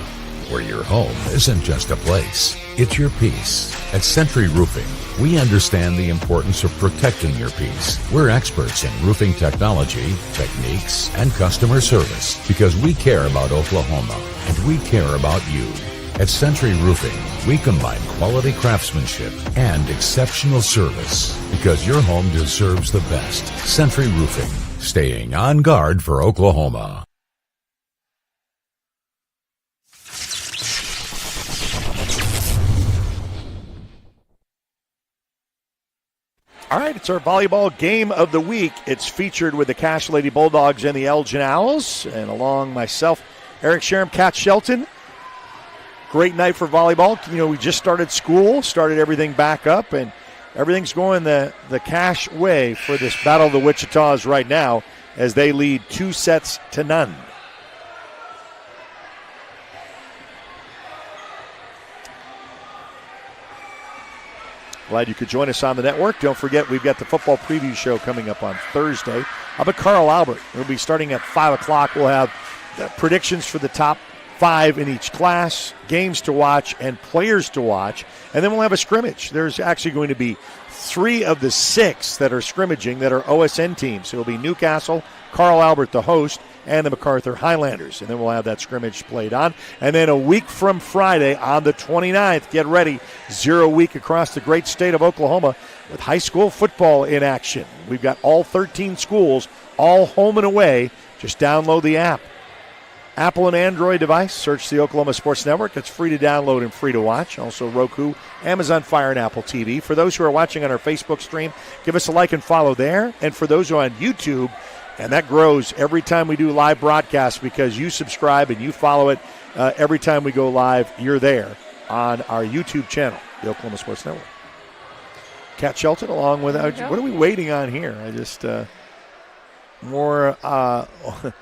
where your home isn't just a place, it's your peace. At Century Roofing, we understand the importance of protecting your peace. We're experts in roofing technology, techniques, and customer service because we care about Oklahoma and we care about you. At Century Roofing, we combine quality craftsmanship and exceptional service because your home deserves the best. Century Roofing, staying on guard for Oklahoma. All right, it's our volleyball game of the week. It's featured with the Cache Lady Bulldogs and the Elgin Owls. And along myself, Eric Sherem, Kat Shelton. Great night for volleyball. You know, we just started school, started everything back up, and everything's going the Cache way for this Battle of the Wichitas right now as they lead 2-0. Glad you could join us on the network. Don't forget, we've got the football preview show coming up on Thursday. How about Carl Albert? We'll be starting at 5 o'clock. We'll have the predictions for the top 5 in each class, games to watch, and players to watch. And then we'll have a scrimmage. There's actually going to be 3 of the 6 that are scrimmaging that are OSN teams. So it'll be Newcastle, Carl Albert, the host, and the MacArthur Highlanders. And then we'll have that scrimmage played on. And then a week from Friday on the 29th, get ready, 0 week across the great state of Oklahoma with high school football in action. We've got all 13 schools, all home and away. Just download the app. Apple and Android device, search the Oklahoma Sports Network. It's free to download and free to watch. Also Roku, Amazon Fire, and Apple TV. For those who are watching on our Facebook stream, give us a like and follow there. And for those who are on YouTube, and that grows every time we do live broadcasts because you subscribe and you follow it every time we go live. You're there on our YouTube channel, the Oklahoma Sports Network. Kat Shelton along with, what are we waiting on here? I just, more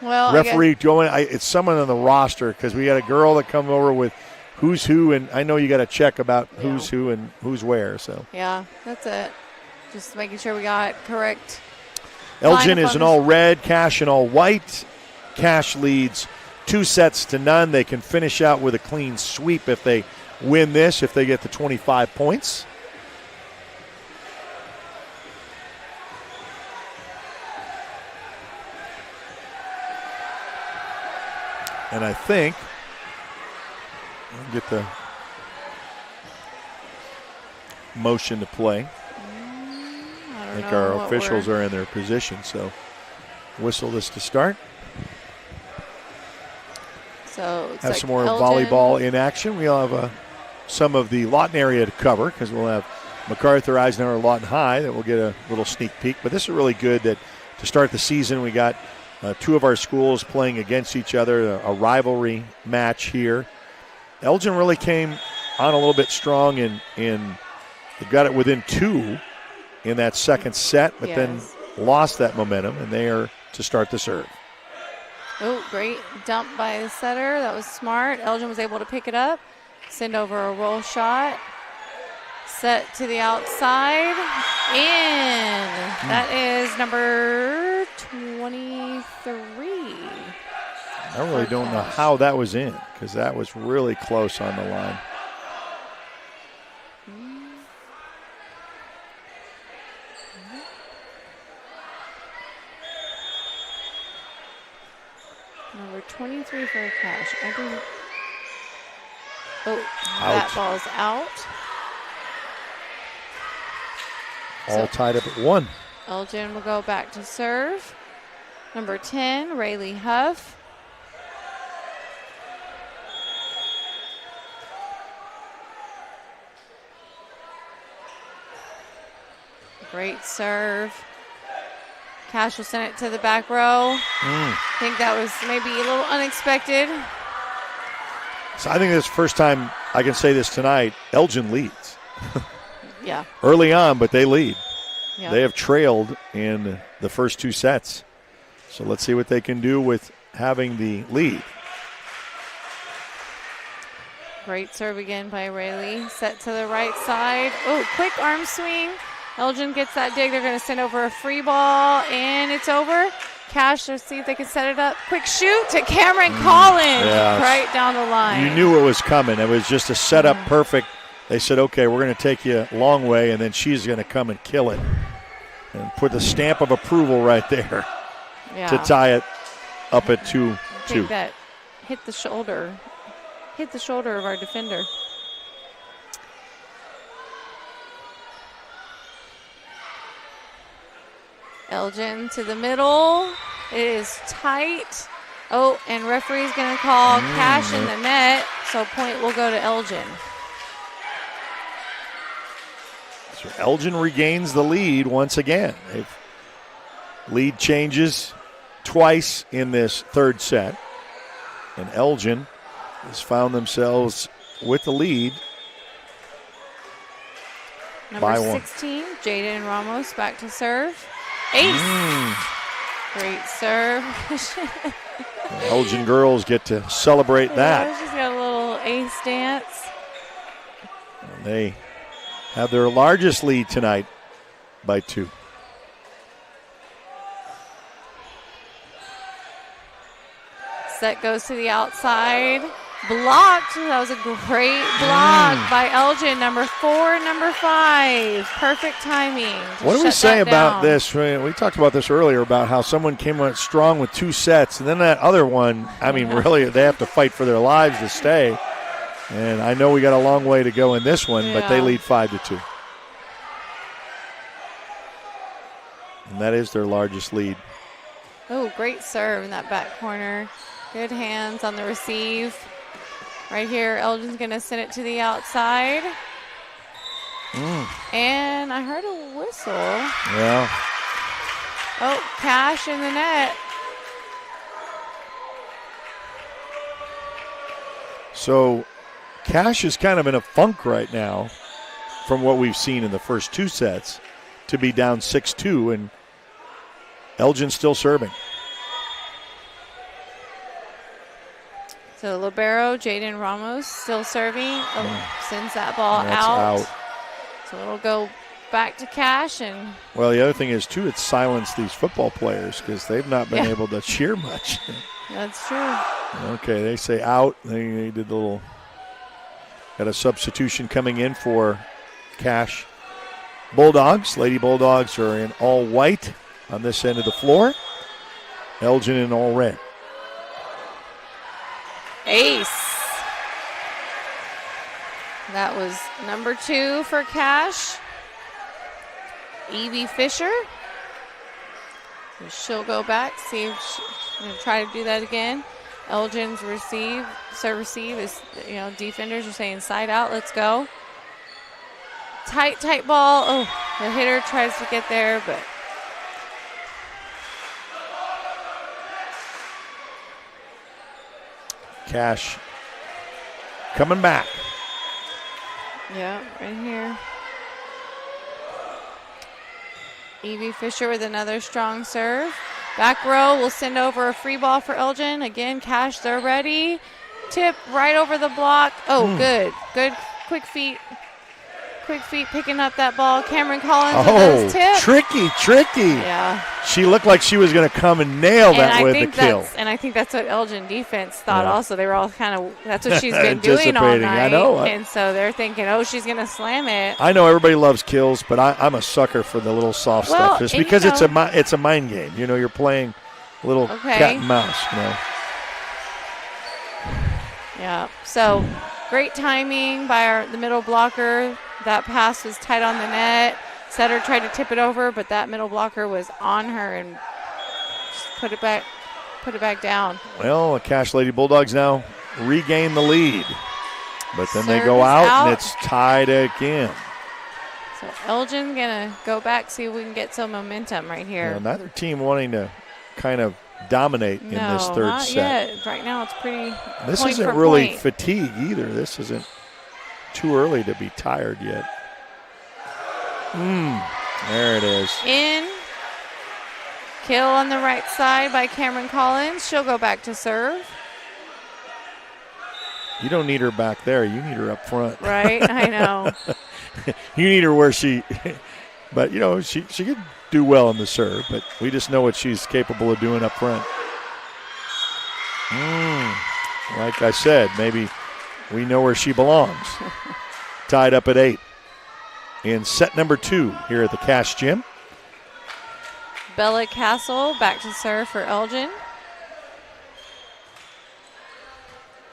referee going. It's someone on the roster because we got a girl that come over with who's who, and I know you got to check about who's who and who's where. So yeah, that's it. Just making sure we got correct. Elgin is in all red, Cache in all white. Cache leads 2-0. They can finish out with a clean sweep if they win this, if they get the 25 points. And I think we'll get the motion to play. I think our officials are in their position, so whistle this to start. So have some more volleyball in action. We'll have some of the Lawton area to cover because we'll have MacArthur, Eisenhower, Lawton High that will get a little sneak peek. But this is really good that to start the season we got 2 of our schools playing against each other, a rivalry match here. Elgin really came on a little bit strong and they got it within 2 in that second set, but then lost that momentum, and they are to start the serve. Oh, great dump by the setter. That was smart. Elgin was able to pick it up, send over a roll shot, set to the outside, in. That is number 23. I really don't know how that was in because that was really close on the line. Number 23 for a Cache. That ball's out. All tied up at 1. Elgin will go back to serve. Number 10, Rayleigh Huff. Great serve. Cash will send it to the back row. I think that was maybe a little unexpected. So I think this is the first time I can say this tonight, Elgin leads. Yeah. Early on, but they lead. Yep. They have trailed in the first 2 sets. So let's see what they can do with having the lead. Great serve again by Rayleigh. Set to the right side. Oh, quick arm swing. Elgin gets that dig. They're going to send over a free ball, and it's over. Cash, let's see if they can set it up. Quick shoot to Cameron Collins, right down the line. You knew it was coming. It was just a setup perfect. They said, okay, we're going to take you a long way, and then she's going to come and kill it. And put the stamp of approval right there to tie it up at 2-2. I think that hit the shoulder of our defender. Elgin to the middle. It is tight. Oh, and referee's going to call Cash in the net, so point will go to Elgin. So Elgin regains the lead once again. Lead changes twice in this third set, and Elgin has found themselves with the lead. Number 16, Jaden Ramos back to serve. Ace. Great serve. Elgin girls get to celebrate that. She's got a little ace dance. And they have their largest lead tonight by 2. Set goes to the outside. Blocked. That was a great block by Elgin. Number 4, number 5. Perfect timing. What do we say about this? We talked about this earlier about how someone came out strong with 2 sets, and then that other one, I mean, really, they have to fight for their lives to stay. And I know we got a long way to go in this one, but they lead 5-2. And that is their largest lead. Oh, great serve in that back corner. Good hands on the receive. Right here, Elgin's going to send it to the outside. And I heard a whistle. Yeah. Oh, Cash in the net. So Cash is kind of in a funk right now from what we've seen in the first 2 sets to be down 6-2, and Elgin's still serving. So libero, Jaden Ramos still serving. Oh, sends that ball out. So it'll go back to Cash. And well, the other thing is, too, it's silenced these football players because they've not been able to cheer much. That's true. Okay, they say out. They did the little, got a substitution coming in for Cash. Bulldogs, Lady Bulldogs are in all white on this end of the floor. Elgin in all red. Ace. That was number 2 for Cash. Evie Fisher. She'll go back, see if she's going to try to do that again. Elgin's serve receive is, defenders are saying side out, let's go. Tight ball. Oh, the hitter tries to get there, but Cash coming back. Yeah, right here. Evie Fisher with another strong serve. Back row will send over a free ball for Elgin. Again, Cash, they're ready. Tip right over the block. Oh, good. Good, quick feet. Quick feet picking up that ball. Cameron Collins with those tips. Tricky. Yeah. She looked like she was going to come and nail that with the kill. And I think that's what Elgin defense thought also. They were all kind of, that's what she's been doing all night. I know. And so they're thinking, she's going to slam it. I know everybody loves kills, but I'm a sucker for the little soft stuff. Just because it's a mind game. You're playing a little cat and mouse, Yeah. So great timing by the middle blocker. That pass was tight on the net. Setter tried to tip it over, but that middle blocker was on her and just put it back down. Well, the Cash Lady Bulldogs now regain the lead. But then they go out and it's tied again. So Elgin going to go back, see if we can get some momentum right here. Neither team wanting to kind of dominate in this third not set. Yet. Right now it's pretty This point isn't for really point. fatigue either. This isn't too early to be tired yet. There it is. In. Kill on the right side by Cameron Collins. She'll go back to serve. You don't need her back there. You need her up front. Right, I know. You need her where she – but, she could do well in the serve, but we just know what she's capable of doing up front. Like I said, maybe we know where she belongs. Tied up at 8 in set number 2 here at the Cash Gym. Bella Castle back to serve for Elgin.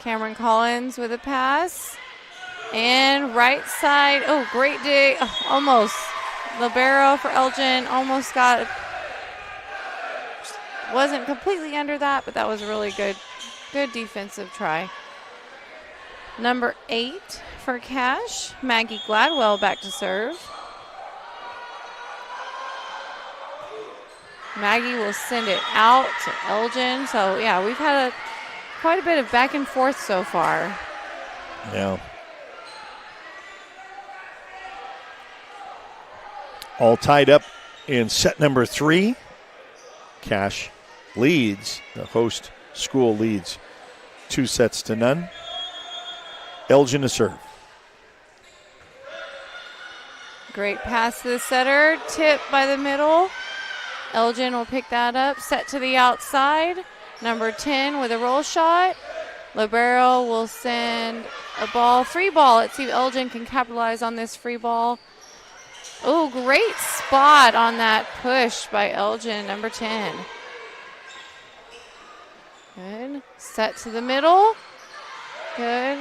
Cameron Collins with a pass. And right side. Oh, great dig. Oh, almost. Libero for Elgin. Almost got it. Wasn't completely under that, but that was a really good defensive try. Number 8 for Cash. Maggie Gladwell back to serve. Maggie will send it out to Elgin. So, yeah, we've had quite a bit of back and forth so far. Yeah. All tied up in set number 3. Cash leads. The host school leads 2-0. Elgin to serve. Great pass to the setter. Tip by the middle. Elgin will pick that up. Set to the outside. Number 10 with a roll shot. Libero will send a ball. Free ball. Let's see if Elgin can capitalize on this free ball. Oh, great spot on that push by Elgin, number 10. Good. Set to the middle. Good.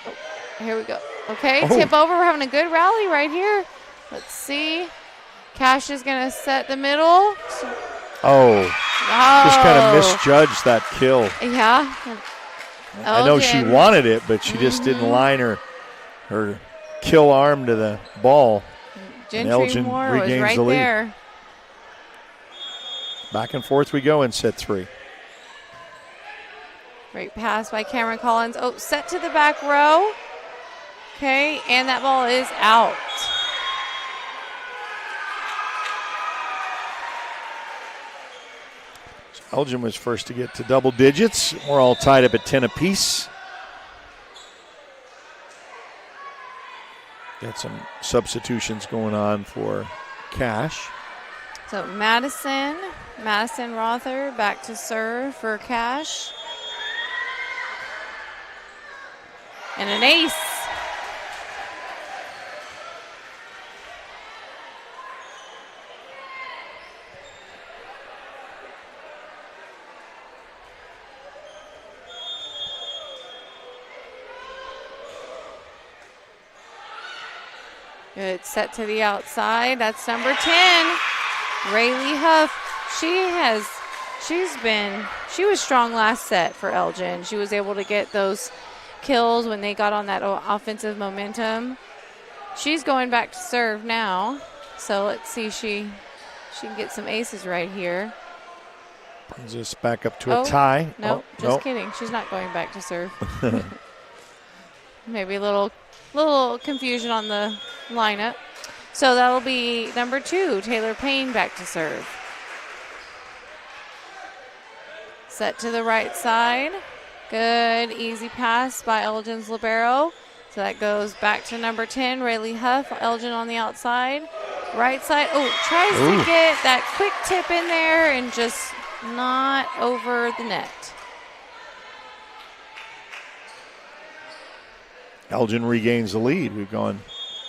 Oh, here we go. Okay, tip over. We're having a good rally right here. Let's see. Cash is going to set the middle. Just kind of misjudged that kill. Yeah. I know she wanted it, but she just didn't line her kill arm to the ball. Gentry and Elgin Moore regains was right the lead. there. Back and forth we go in set 3. Great pass by Cameron Collins. Oh, set to the back row. Okay, and that ball is out. Elgin was first to get to double digits. We're all tied up at 10 apiece. Got some substitutions going on for Cash. So Madison Rother back to serve for Cash. And an ace. Good, set to the outside. That's number 10, Rayleigh Huff. She was strong last set for Elgin. She was able to get those kills when they got on that offensive momentum. She's going back to serve now. So let's see, she can get some aces right here. Brings us back up to a tie. Nope, just kidding. She's not going back to serve. Maybe a little confusion on the lineup. So that'll be number 2, Taylor Payne back to serve. Set to the right side. Good, easy pass by Elgin's libero. So that goes back to number 10, Rayleigh Huff. Elgin on the outside. Right side. Oh, tries to get that quick tip in there and just not over the net. Elgin regains the lead. We've gone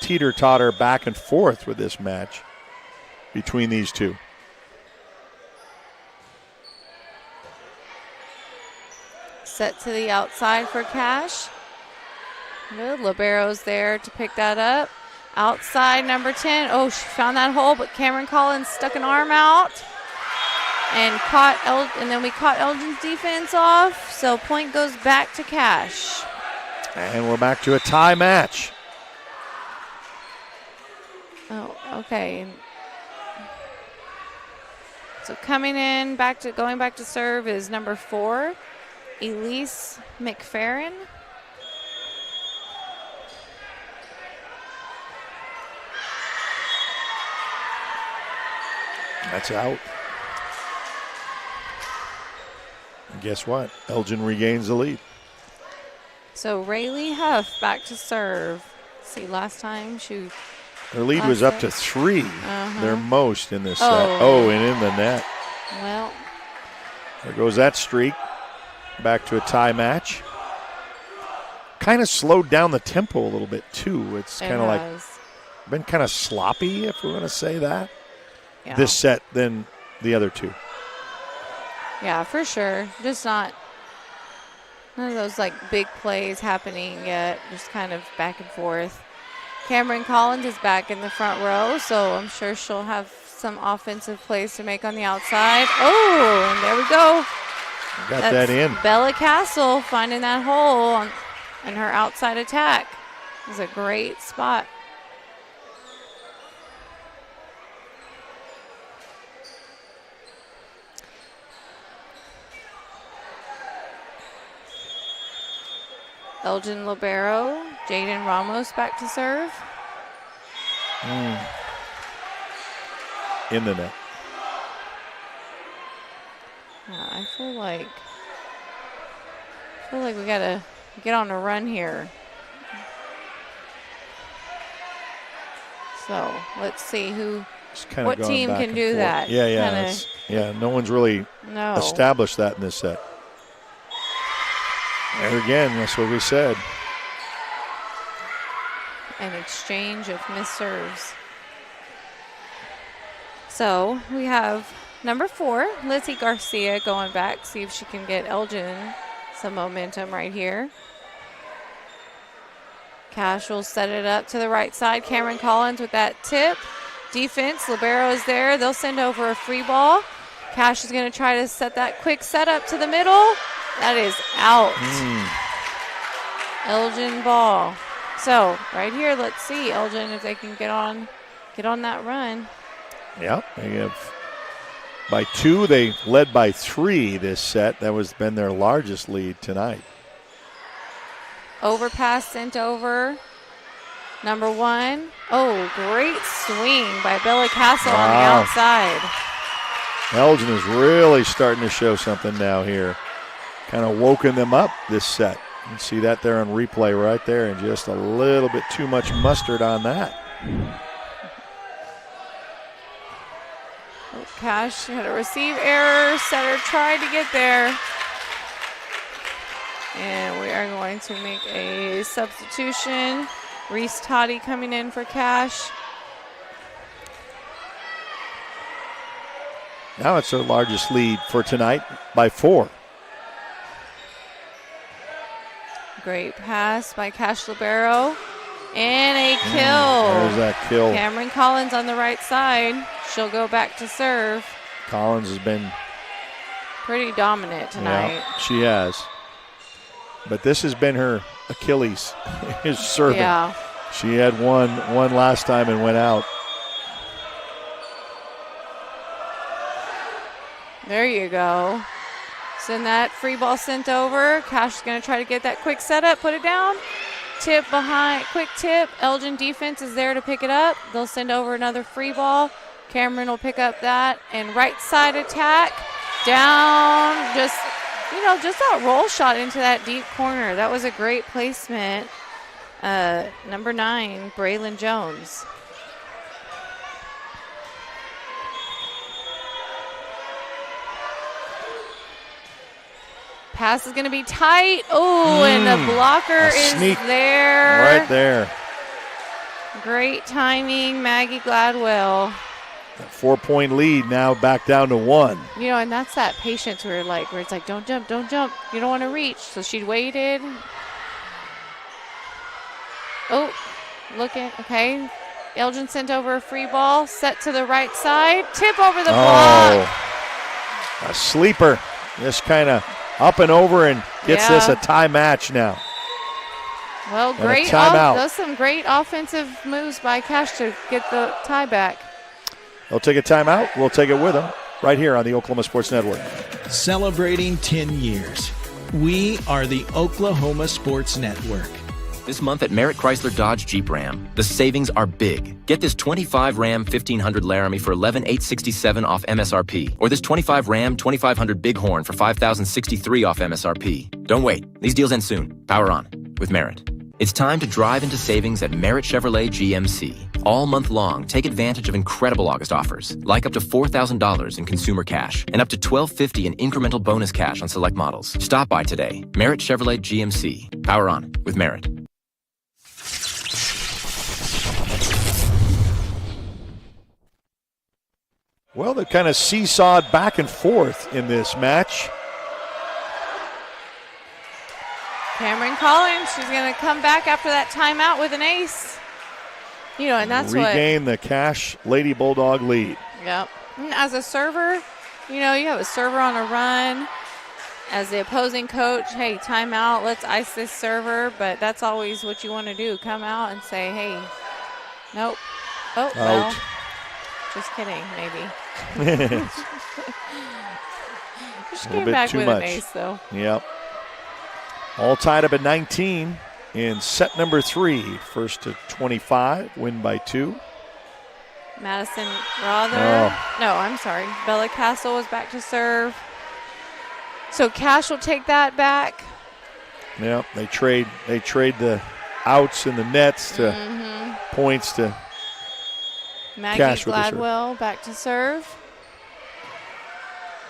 teeter-totter back and forth with this match between these two. Set to the outside for Cash. Good. Libero's there to pick that up. Outside, number 10. Oh, she found that hole, but Cameron Collins stuck an arm out and then we caught Elgin's defense off. So point goes back to Cash. And we're back to a tie match. Oh, okay. So coming in, going back to serve is number 4, Elise McFerrin. That's out. And guess what? Elgin regains the lead. So Rayleigh Huff back to serve. See, last time their lead was up to 3, their most in this set. Oh, and in the net. Well, there goes that streak. Back to a tie match. Kind of slowed down the tempo a little bit, too. It's kind of like been kind of sloppy, if we're going to say that. Yeah. This set than the other 2. Yeah, for sure. Just none of those like big plays happening yet. Just kind of back and forth. Cameron Collins is back in the front row, so I'm sure she'll have some offensive plays to make on the outside. Oh, and there we go. Got that in. Bella Castle finding that hole in her outside attack. It was a great spot. Elgin Libero, Jaden Ramos back to serve. In the net. I feel like we gotta get on a run here. So let's see what team can do that. Yeah. No one's really established that in this set. There again, that's what we said. An exchange of missed serves. So we have number 4, Lizzie Garcia, going back, see if she can get Elgin some momentum right here. Cash will set it up to the right side. Cameron Collins with that tip. Defense, Libero is there. They'll send over a free ball. Cash is going to try to set that quick setup to the middle. That is out. Elgin ball. So right here, let's see Elgin if they can get on that run. Yeah, they have by 2. They led by 3 this set. That was been their largest lead tonight. Overpass sent over. Number 1. Oh, great swing by Bella Castle on the outside. Elgin is really starting to show something now here. Kind of woken them up this set. You can see that there on replay right there, and just a little bit too much mustard on that. Cash had a receive error. Setter tried to get there. And we are going to make a substitution. Reese Toddy coming in for Cash. Now it's their largest lead for tonight by 4. Great pass by Cash Libero. And a kill. There's that kill. Cameron Collins on the right side. She'll go back to serve. Collins has been pretty dominant tonight. Yeah, she has. But this has been her Achilles, is serving. Yeah. She had one last time and went out. There you go. Send that free ball sent over. Cash is going to try to get that quick setup, put it down. Tip behind, quick tip. Elgin defense is there to pick it up. They'll send over another free ball. Cameron will pick up that. And right side attack. Down. Just that roll shot into that deep corner. That was a great placement. Number 9, Braylon Jones. Pass is going to be tight. Oh, and the blocker is there. Right there. Great timing, Maggie Gladwell. That 4-point lead now back down to 1. And that's that patience where it's like, don't jump. You don't want to reach. So she waited. Oh, looking. Okay. Elgin sent over a free ball. Set to the right side. Tip over the block. A sleeper. Just kind of up and over and gets this a tie match now. Well, great. Those some great offensive moves by Cash to get the tie back. They'll take a timeout. We'll take it with them right here on the Oklahoma Sports Network. Celebrating 10 years. We are the Oklahoma Sports Network. This month at Merritt Chrysler Dodge Jeep Ram, the savings are big. Get this 25 Ram 1500 Laramie for $11,867 off MSRP, or this 25 Ram 2500 Bighorn for $5,063 off MSRP. Don't wait. These deals end soon. Power on with Merritt. It's time to drive into savings at Merritt Chevrolet GMC. All month long, take advantage of incredible August offers, like up to $4,000 in consumer cash and up to $1,250 in incremental bonus cash on select models. Stop by today. Merritt Chevrolet GMC. Power on with Merritt. Well, they kind of seesawed back and forth in this match. Cameron Collins, she's going to come back after that timeout with an ace. You know, and that's regain the Cash Lady Bulldog lead. Yep. As a server, you know, you have a server on a run. As the opposing coach, hey, timeout, let's ice this server. But that's always what you want to do. Come out and say, hey, nope. Oh, well, just kidding, maybe. She came back with an ace, though. Yep. All tied up at 19 in set number 3. First to 25, win by 2. Madison Rother. No, I'm sorry. Bella Castle was back to serve. So Cash will take that back. Yep, they trade the outs and the nets to points to Maggie Cash with the serve. Gladwell back to serve.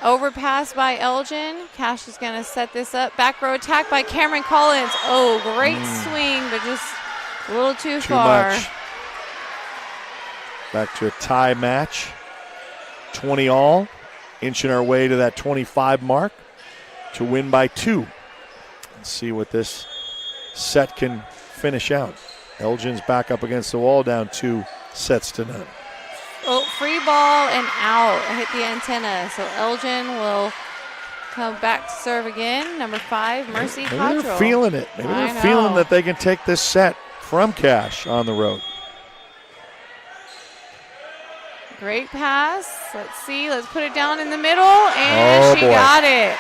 Overpass by Elgin. Cash is going to set this up. Back row attack by Cameron Collins. Oh, great swing, but just a little too far. Much. Back to a tie match. 20 all. Inching our way to that 25 mark to win by 2. Let's see what this set can finish out. Elgin's back up against the wall, down 2 sets to none. Oh, free ball and out. Hit the antenna. So Elgin will come back to serve again. Number 5, Mercy Cottrell. Maybe they're feeling it. Maybe they're feeling that they can take this set from Cash on the road. Great pass. Let's see. Let's put it down in the middle. And she got it.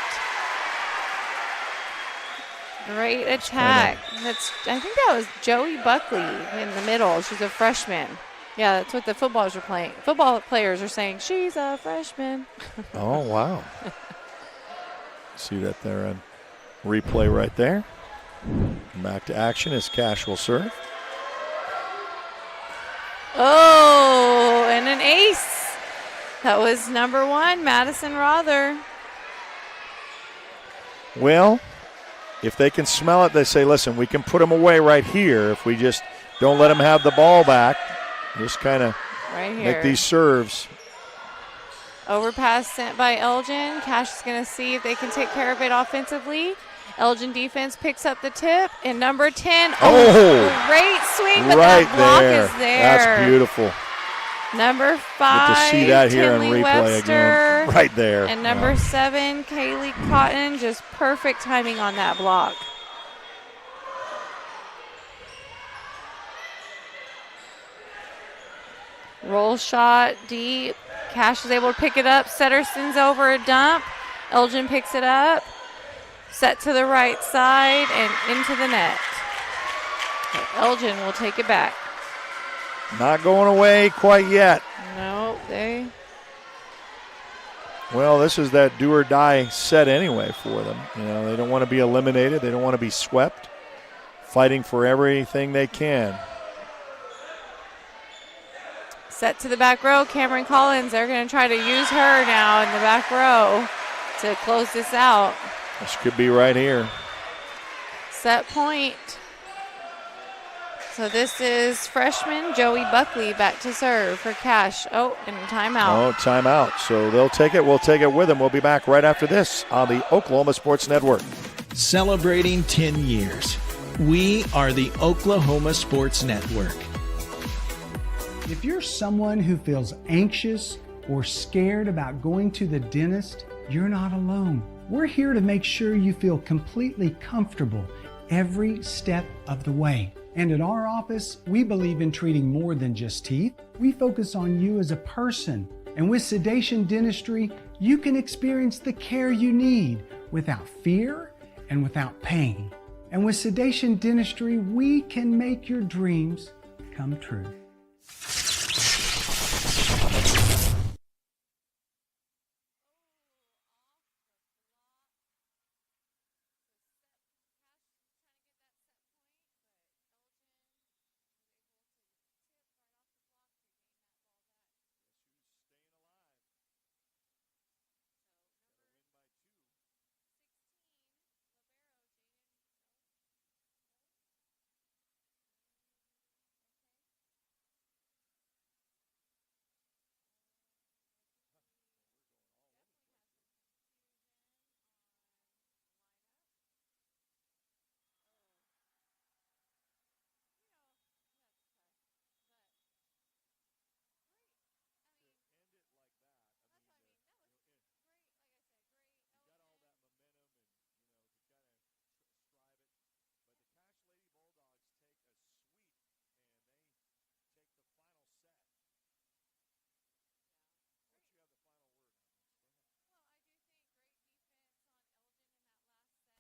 Great attack. I think that was Joey Buckley in the middle. She's a freshman. Yeah, that's what the footballers are playing. Football players are saying, she's a freshman. Oh, wow. See that there on replay right there. Back to action as Cash will serve. Oh, and an ace. That was number 1, Madison Rother. Well, if they can smell it, they say, listen, we can put them away right here if we just don't let them have the ball back. Just kind of make these serves. Overpass sent by Elgin. Cash is going to see if they can take care of it offensively. Elgin defense picks up the tip. And number 10. Oh, great swing, but that block is there. That's beautiful. Number 5. Get to see that here on replay Webster. again. Right there. And number 7, Kaylee Cotton. Just perfect timing on that block. Roll shot deep. Cash is able to pick it up. Setterson's over a dump. Elgin picks it up. Set to the right side and into the net. Elgin will take it back. Not going away quite yet. No, Well, this is that do or die set anyway for them. You know, they don't want to be eliminated. They don't want to be swept. Fighting for everything they can. Set to the back row. Cameron Collins, they're going to try to use her now in the back row to close this out. This could be right here. Set point. So this is freshman Joey Buckley back to serve for Cash. Oh, and timeout. Oh, timeout. So they'll take it. We'll take it with them. We'll be back right after this on the Oklahoma Sports Network. Celebrating 10 years. We are the Oklahoma Sports Network. If you're someone who feels anxious or scared about going to the dentist, you're not alone. We're here to make sure you feel completely comfortable every step of the way. And at our office, we believe in treating more than just teeth. We focus on you as a person. And with Sedation Dentistry, you can experience the care you need without fear and without pain. And with Sedation Dentistry, we can make your dreams come true.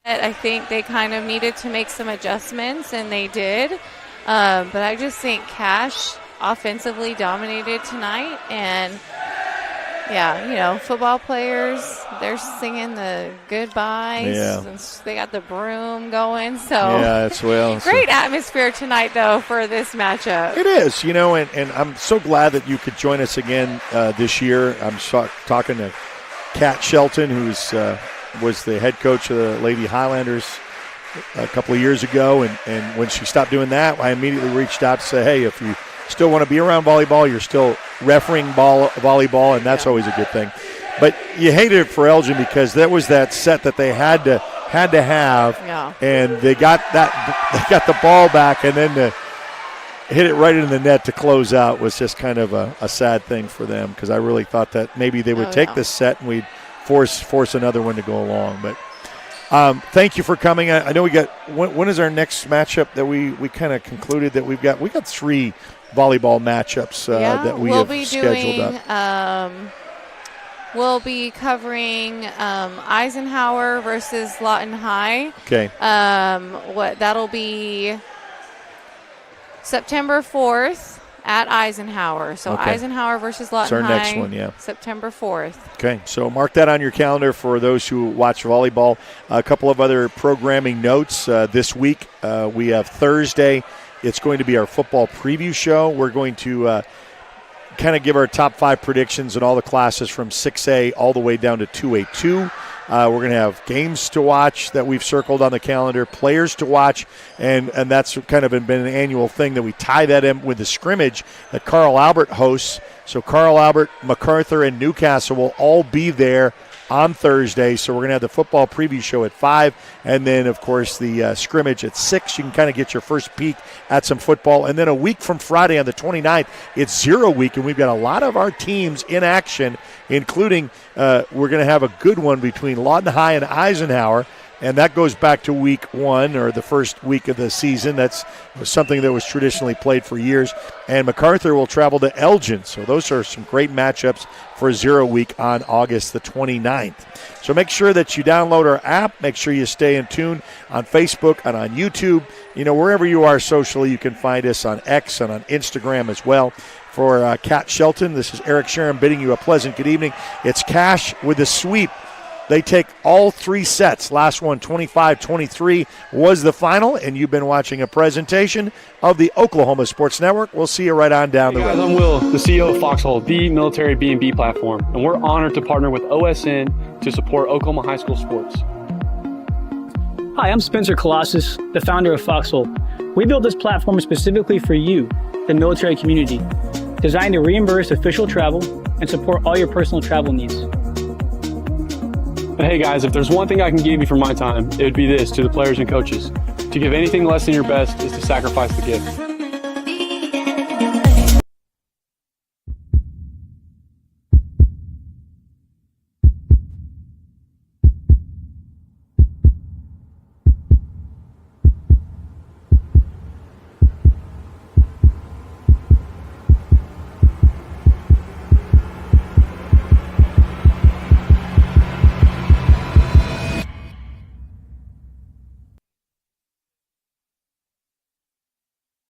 I think they kind of needed to make some adjustments, and they did. But I just think Cash offensively dominated tonight. And, yeah, football players, they're singing the goodbyes. Yeah. And they got the broom going. So yeah, that's well. Great atmosphere tonight, though, for this matchup. It is, and I'm so glad that you could join us again this year. I'm talking to Kat Shelton, who's was the head coach of the Lady Highlanders a couple of years ago, and when she stopped doing that, I immediately reached out to say, hey, if you still want to be around volleyball, you're still refereeing volleyball, and that's always a good thing. But you hated it for Elgin because that was that set that they had to have, and they got the ball back, and then to hit it right into the net to close out was just kind of a sad thing for them, because I really thought that maybe they would take this set and we'd force another one to go along. But thank you for coming. I know we got when is our next matchup that we kind of concluded that we got 3 volleyball matchups that we have scheduled up. We'll be covering Eisenhower versus Lawton High. Okay. That'll be September 4th. At Eisenhower. So okay. Eisenhower versus Lawton High. It's our next one, September 4th. Okay, so mark that on your calendar for those who watch volleyball. A couple of other programming notes this week. We have Thursday. It's going to be our football preview show. We're going to kind of give our top 5 predictions in all the classes from 6A all the way down to 2A2. We're going to have games to watch that we've circled on the calendar, players to watch, and that's kind of been an annual thing that we tie that in with the scrimmage that Carl Albert hosts. So Carl Albert, MacArthur, and Newcastle will all be there on Thursday. So we're going to have the football preview show at 5, and then, of course, the scrimmage at 6. You can kind of get your first peek at some football. And then a week from Friday on the 29th, it's 0 week, and we've got a lot of our teams in action, including we're going to have a good one between Lawton High and Eisenhower. And that goes back to week 1 or the first week of the season. That's something that was traditionally played for years. And MacArthur will travel to Elgin. So those are some great matchups for 0 week on August the 29th. So make sure that you download our app. Make sure you stay in tune on Facebook and on YouTube. Wherever you are socially, you can find us on X and on Instagram as well. For Kat Shelton, this is Eric Sharon bidding you a pleasant good evening. It's Cash with a sweep. They take all 3 sets. Last one, 25-23, was the final, and you've been watching a presentation of the Oklahoma Sports Network. We'll see you right on down the road. I'm Will, the CEO of Foxhole, the military B&B platform, and we're honored to partner with OSN to support Oklahoma high school sports. Hi, I'm Spencer Colossus, the founder of Foxhole. We built this platform specifically for you, the military community, designed to reimburse official travel and support all your personal travel needs. But hey guys, if there's one thing I can give you for my time, it would be this to the players and coaches. To give anything less than your best is to sacrifice the gift.